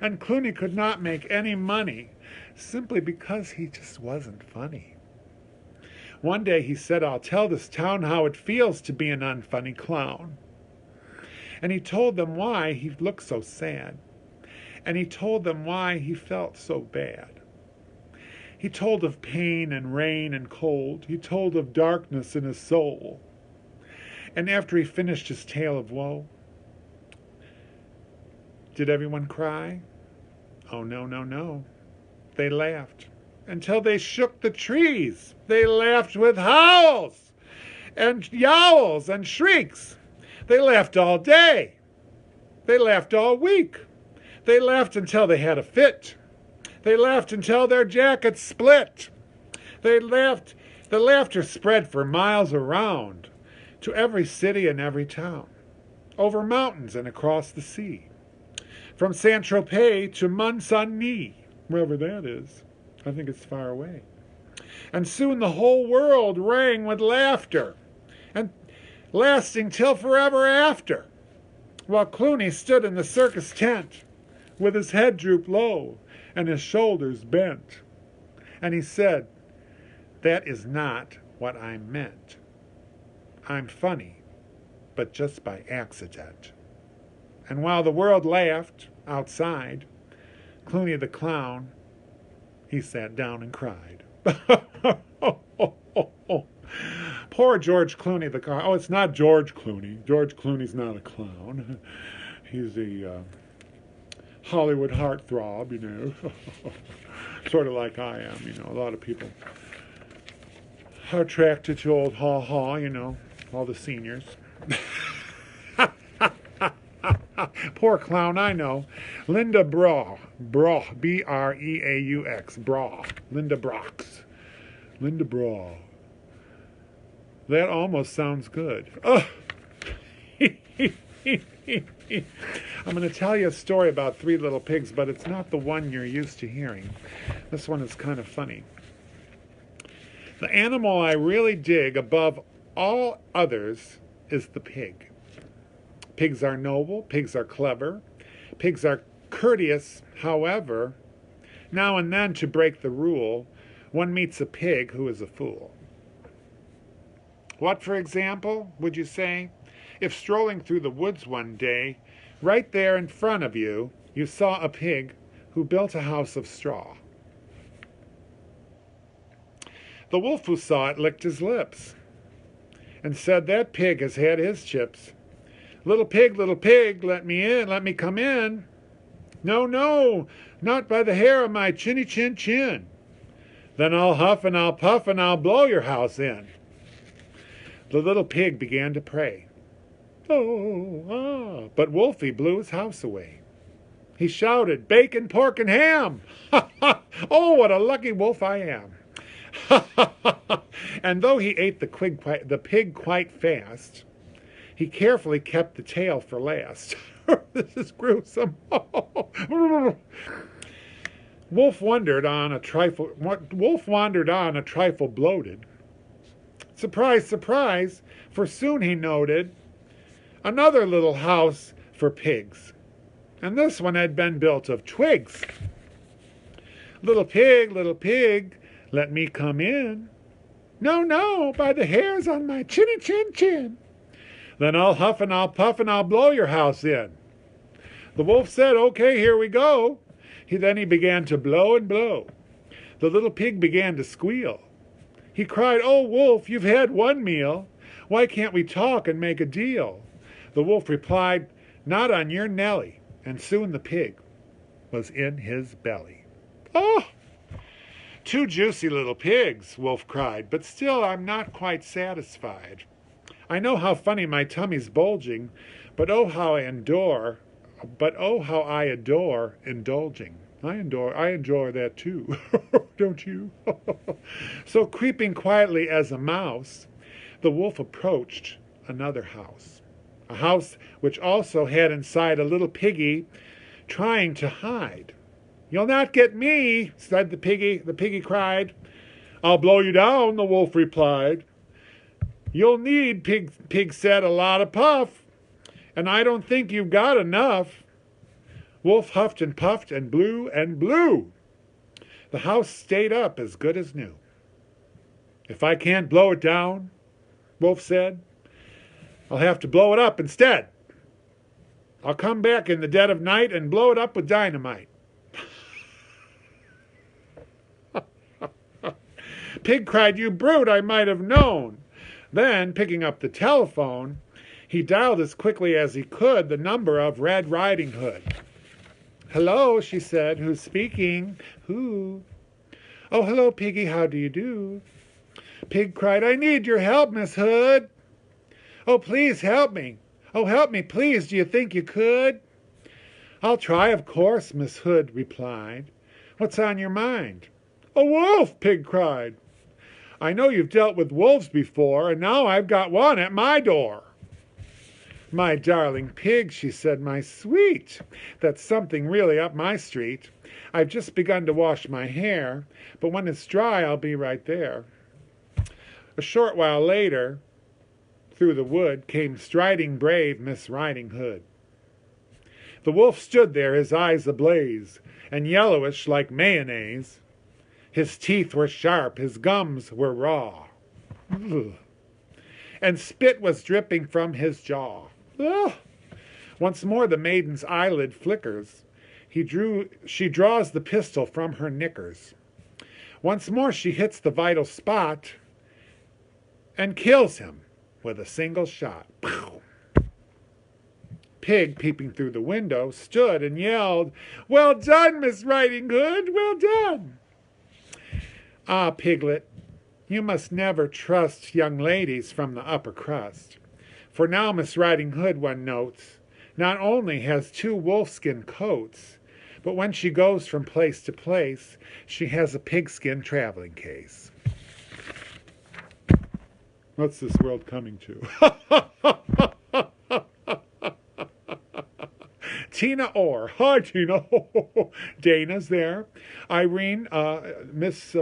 And Clooney could not make any money simply because he just wasn't funny. One day he said, "I'll tell this town how it feels to be an unfunny clown." And he told them why he looked so sad. And he told them why he felt so bad. He told of pain and rain and cold. He told of darkness in his soul. And after he finished his tale of woe, did everyone cry? Oh, no. They laughed until they shook the trees. They laughed with howls and yowls and shrieks. They laughed all day. They laughed all week. They laughed until they had a fit. They laughed until their jackets split. They laughed. The laughter spread for miles around to every city and every town, over mountains and across the sea, from Saint-Tropez to Mont-Saint-Denis, wherever that is. I think it's far away. And soon the whole world rang with laughter, and lasting till forever after, while Clooney stood in the circus tent with his head drooped low and his shoulders bent. And he said, "That is not what I meant. I'm funny, but just by accident." And while the world laughed outside, Clooney the Clown, he sat down and cried. Poor George Clooney the Clown. Oh, it's not George Clooney. George Clooney's not a clown. He's a Hollywood heartthrob, you know. Sort of like I am, you know. A lot of people are attracted to old Haw Haw, you know, all the seniors. Poor clown, I know. Linda Braux, B-R-E-A-U-X, Braux, Linda Braux, Linda Brawl. That almost sounds good. Oh. I'm going to tell you a story about three little pigs, but it's not the one you're used to hearing. This one is kind of funny. The animal I really dig above all others is the pig. Pigs are noble, pigs are clever, pigs are courteous. However, now and then, to break the rule, one meets a pig who is a fool. What, for example, would you say? If strolling through the woods one day, right there in front of you, you saw a pig who built a house of straw. The wolf who saw it licked his lips and said, "That pig has had his chips. Little pig, let me in, let me come in. No, no, not by the hair of my chinny chin chin. Then I'll huff and I'll puff and I'll blow your house in." The little pig began to pray. Oh, but Wolfie blew his house away. He shouted, "Bacon, pork, and ham! Ha, ha! Oh, what a lucky wolf I am!" Ha, ha, ha. And though he ate the pig quite fast, he carefully kept the tail for last. This is gruesome. Wolf wandered on a trifle bloated. Surprise, surprise, for soon he noted another little house for pigs, and this one had been built of twigs. Little pig, let me come in. No, no, by the hairs on my chinny chin chin. Then I'll huff and I'll puff and I'll blow your house in. The wolf said, "Okay, here we go." Then he began to blow and blow. The little pig began to squeal. He cried, "Oh, wolf, you've had one meal. Why can't we talk and make a deal?" The wolf replied, "Not on your Nelly." And soon the pig was in his belly. Oh! "Two juicy little pigs," Wolf cried, "but still I'm not quite satisfied. I know how funny my tummy's bulging, but oh how I adore indulging. I enjoy that too, don't you?" So creeping quietly as a mouse, the wolf approached another house. A house which also had inside a little piggy trying to hide. "You'll not get me," said the piggy. The piggy cried. "I'll blow you down," the wolf replied. "You'll need," pig said, "a lot of puff, and I don't think you've got enough." Wolf huffed and puffed and blew and blew. The house stayed up as good as new. "If I can't blow it down," Wolf said, "I'll have to blow it up instead. I'll come back in the dead of night and blow it up with dynamite." Pig cried, "You brute, I might have known." Then, picking up the telephone, he dialed as quickly as he could the number of Red Riding Hood. "Hello," she said. "Who's speaking?" "Who?" "Oh, hello, Piggy, how do you do?" Pig cried, "I need your help, Miss Hood." "Oh, please help me. Oh, help me, please. Do you think you could?" "I'll try, of course," Miss Hood replied. "What's on your mind?" "A wolf," Pig cried. "I know you've dealt with wolves before, and now I've got one at my door." "My darling Pig," she said, "my sweet, that's something really up my street. I've just begun to wash my hair, but when it's dry I'll be right there." A short while later, through the wood came striding brave Miss Riding Hood. The wolf stood there, his eyes ablaze, and yellowish like mayonnaise. His teeth were sharp, his gums were raw. Ugh. And spit was dripping from his jaw. Ugh. Once more the maiden's eyelid flickers. She draws the pistol from her knickers. Once more she hits the vital spot and kills him with a single shot. Pow. Pig, peeping through the window, stood and yelled, "Well done, Miss Riding Hood, well done." "Ah, Piglet, you must never trust young ladies from the upper crust. For now Miss Riding Hood, one notes, not only has 2 wolfskin coats, but when she goes from place to place, she has a pigskin traveling case." What's this world coming to? Tina Orr. Hi, Tina. Dana's there. Irene, Miss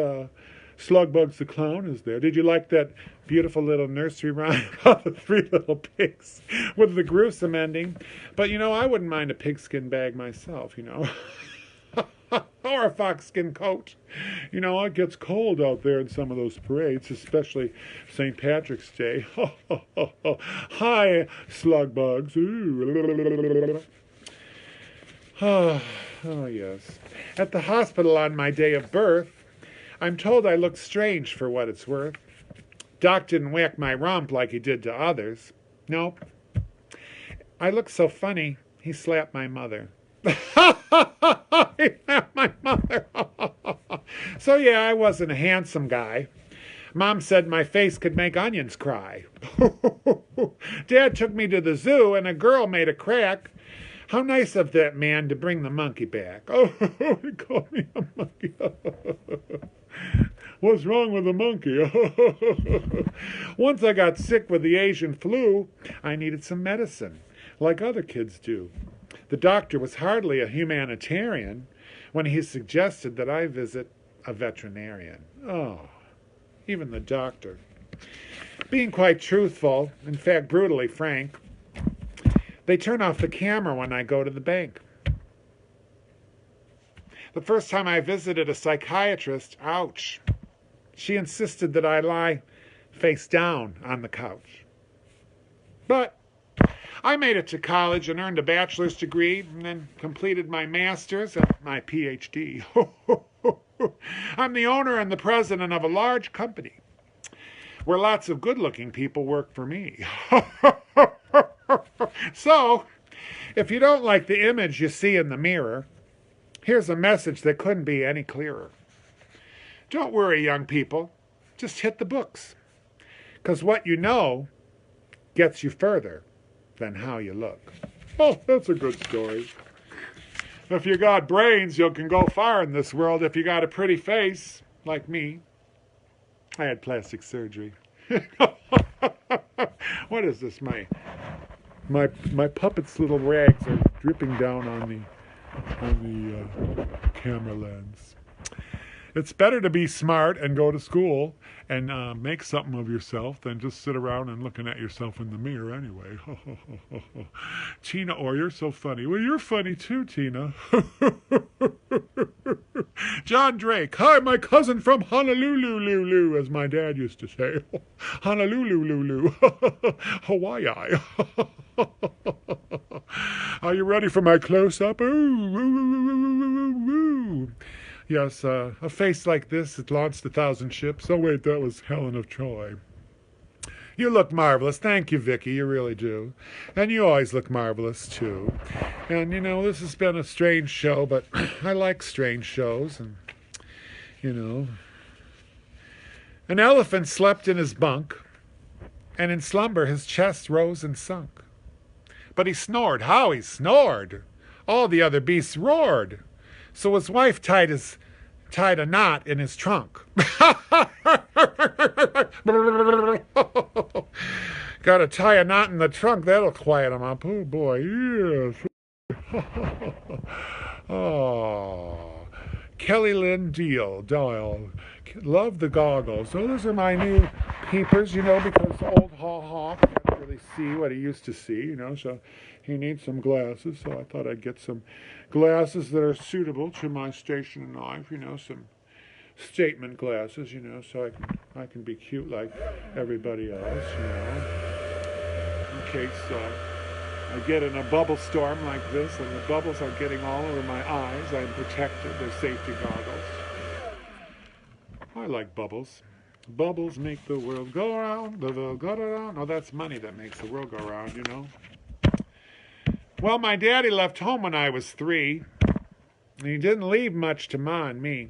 Slugbugs the Clown is there. Did you like that beautiful little nursery rhyme about the three little pigs with the gruesome ending? But, I wouldn't mind a pigskin bag myself, or a foxskin coat. It gets cold out there in some of those parades, especially St. Patrick's Day. Hi, Slugbugs. Oh, yes. At the hospital on my day of birth, I'm told I look strange for what it's worth. Doc didn't whack my rump like he did to others. Nope. I look so funny, he slapped my mother. He slapped my mother. So yeah, I wasn't a handsome guy. Mom said my face could make onions cry. Dad took me to the zoo and a girl made a crack. How nice of that man to bring the monkey back. Oh, he called me a monkey. What's wrong with the monkey? Once I got sick with the Asian flu, I needed some medicine, like other kids do. The doctor was hardly a humanitarian when he suggested that I visit a veterinarian. Oh, even the doctor. Being quite truthful, in fact brutally frank, they turn off the camera when I go to the bank. The first time I visited a psychiatrist, ouch, she insisted that I lie face down on the couch. But I made it to college and earned a bachelor's degree and then completed my master's and my PhD. I'm the owner and the president of a large company where lots of good-looking people work for me. So, if you don't like the image you see in the mirror, here's a message that couldn't be any clearer. Don't worry, young people. Just hit the books. 'Cause what you know gets you further than how you look. Oh, that's a good story. If you got brains, you can go far in this world. If you got a pretty face, like me. I had plastic surgery. What is this? My puppet's little rags are dripping down on the camera lens. It's better to be smart and go to school and make something of yourself than just sit around and looking at yourself in the mirror anyway. Tina, or you're so funny. Well, you're funny too, Tina. John Drake. Hi, my cousin from Honolulu, as my dad used to say. Honolulu, Hawaii. Are you ready for my close-up? Yes, a face like this, it launched 1,000 ships. Oh, wait, that was Helen of Troy. You look marvelous. Thank you, Vicky. You really do. And you always look marvelous, too. And, this has been a strange show, but I like strange shows. And, An elephant slept in his bunk, and in slumber his chest rose and sunk. But he snored. How he snored! All the other beasts roared. So his wife tied a knot in his trunk. Gotta tie a knot in the trunk. That'll quiet him up. Oh, boy. Yes. Oh. Kelly Lynn Dial. Love the goggles. So those are my new peepers, because old Haw Haw can't really see what he used to see, so he needs some glasses. So I thought I'd get some glasses that are suitable to my station in life, some statement glasses, so I can be cute like everybody else, in case I get in a bubble storm like this and the bubbles are getting all over my eyes. I'm protected. They're safety goggles. I like bubbles. Bubbles make the world go around, the world go around. Oh, that's money that makes the world go around, Well, my daddy left home when I was 3, and he didn't leave much to Ma and me.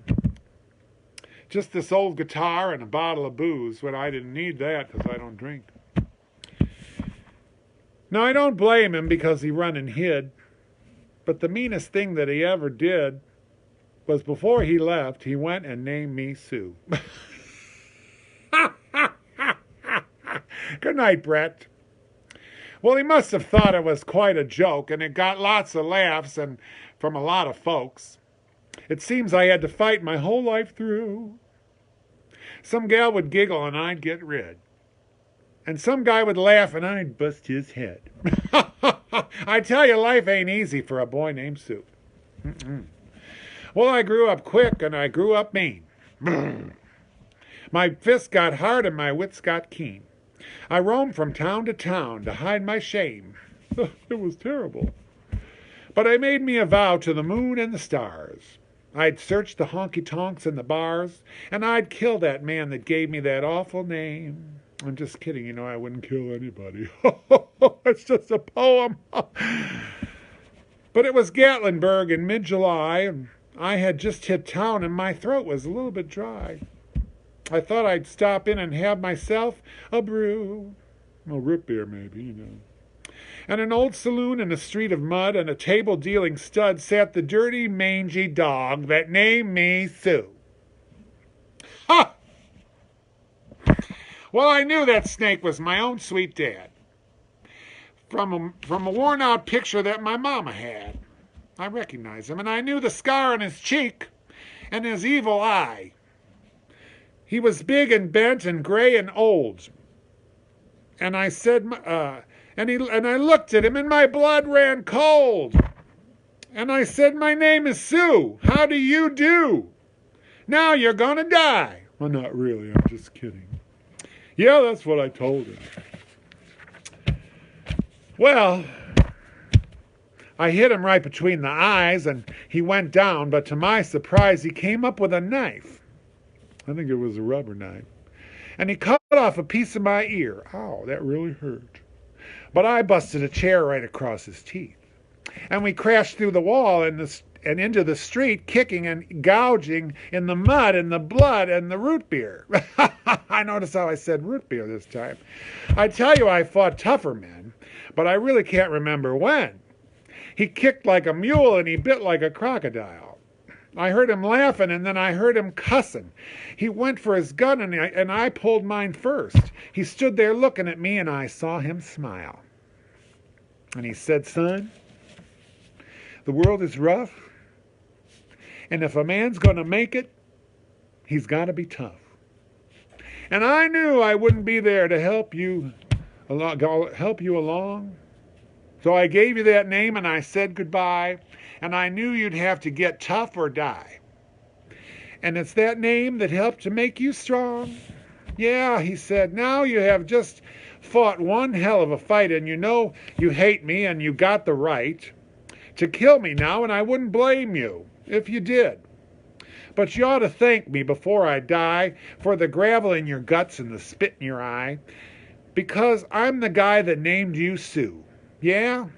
Just this old guitar and a bottle of booze when I didn't need that because I don't drink. Now, I don't blame him because he run and hid, but the meanest thing that he ever did was before he left, he went and named me Sue. Good night, Brett. Well, he must have thought it was quite a joke, and it got lots of laughs and from a lot of folks. It seems I had to fight my whole life through. Some gal would giggle and I'd get rid. And some guy would laugh and I'd bust his head. I tell you, life ain't easy for a boy named Sue. Well, I grew up quick and I grew up mean. My fists got hard and my wits got keen. I roamed from town to town to hide my shame. It was terrible. But I made me a vow to the moon and the stars. I'd search the honky-tonks and the bars, and I'd kill that man that gave me that awful name. I'm just kidding, you know, I wouldn't kill anybody. It's just a poem. But it was Gatlinburg in mid-July, and I had just hit town, and my throat was a little bit dry. I thought I'd stop in and have myself a brew. A root beer, maybe, you know. And an old saloon in a street of mud and a table-dealing stud sat the dirty, mangy dog that named me Sue. Ha! Well, I knew that snake was my own sweet dad. From a worn-out picture that my mama had. I recognized him, and I knew the scar on his cheek and his evil eye. He was big and bent and gray and old. And I said, and I looked at him and my blood ran cold. And I said, my name is Sue. How do you do? Now you're gonna die. Well, not really. I'm just kidding. Yeah, that's what I told him. Well, I hit him right between the eyes and he went down, but to my surprise, he came up with a knife. I think it was a rubber knife. And he cut off a piece of my ear. Ow, that really hurt. But I busted a chair right across his teeth. And we crashed through the wall and into the street, kicking and gouging in the mud and the blood and the root beer. I noticed how I said root beer this time. I tell you, I fought tougher men, but I really can't remember when. He kicked like a mule and he bit like a crocodile. I heard him laughing and then I heard him cussing. He went for his gun and I pulled mine first. He stood there looking at me and I saw him smile. And he said, son, the world is rough. And if a man's going to make it, he's got to be tough. And I knew I wouldn't be there to help you along. So I gave you that name and I said goodbye. And I knew you'd have to get tough or die. And it's that name that helped to make you strong. Yeah, he said, now you have just fought one hell of a fight and you know you hate me and you got the right to kill me now, and I wouldn't blame you if you did. But you ought to thank me before I die for the gravel in your guts and the spit in your eye, because I'm the guy that named you Sue. Yeah?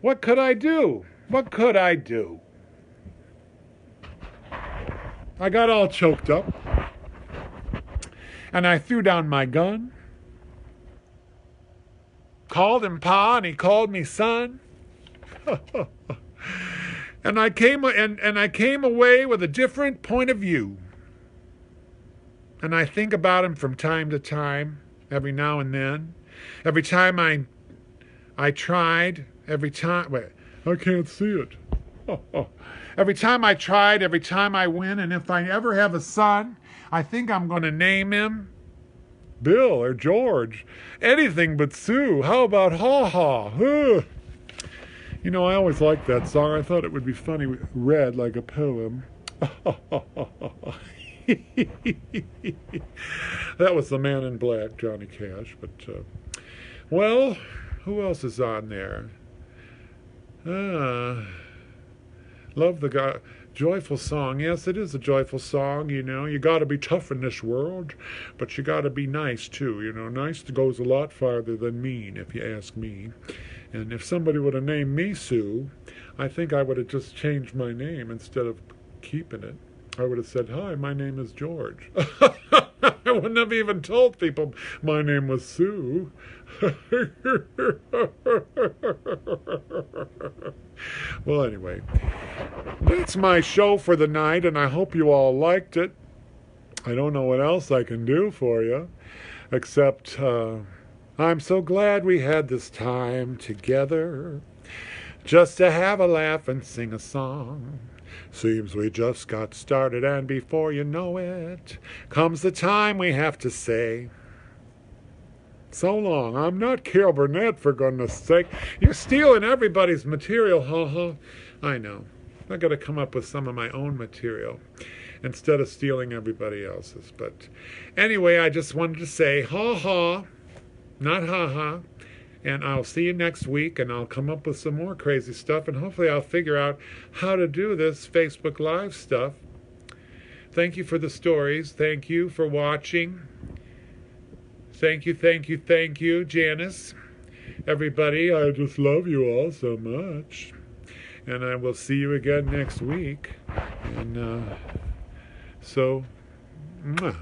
What could I do? What could I do? I got all choked up, and I threw down my gun, called him Pa, and he called me son. And I came away with a different point of view. And I think about him from time to time, every now and then. Every time I tried, every time, wait, I can't see it. Every time I tried, every time I win, and if I ever have a son, I think I'm going to name him Bill or George. Anything but Sue. How about Haw Haw? You know, I always liked that song. I thought it would be funny read like a poem. That was the Man in Black, Johnny Cash. But, well, who else is on there? Love the guy. Joyful song. Yes, it is a joyful song, you know. You got to be tough in this world, but you got to be nice, too. You know, nice goes a lot farther than mean, if you ask me. And if somebody would have named me Sue, I think I would have just changed my name instead of keeping it. I would have said, hi, my name is George. I wouldn't have even told people my name was Sue. Well, anyway, that's my show for the night, and I hope you all liked it. I don't know what else I can do for you. Except, I'm so glad we had this time together, just to have a laugh and sing a song. Seems we just got started, and before you know it, comes the time we have to say, so long. I'm not Carol Burnett, for goodness sake. You're stealing everybody's material, Haw Haw. I know. I've got to come up with some of my own material instead of stealing everybody else's. But anyway, I just wanted to say Haw Haw, not Ha Ha. And I'll see you next week, and I'll come up with some more crazy stuff, and hopefully I'll figure out how to do this Facebook Live stuff. Thank you for the stories. Thank you for watching. Thank you, Janice. Everybody, I just love you all so much. And I will see you again next week. And so, mwah.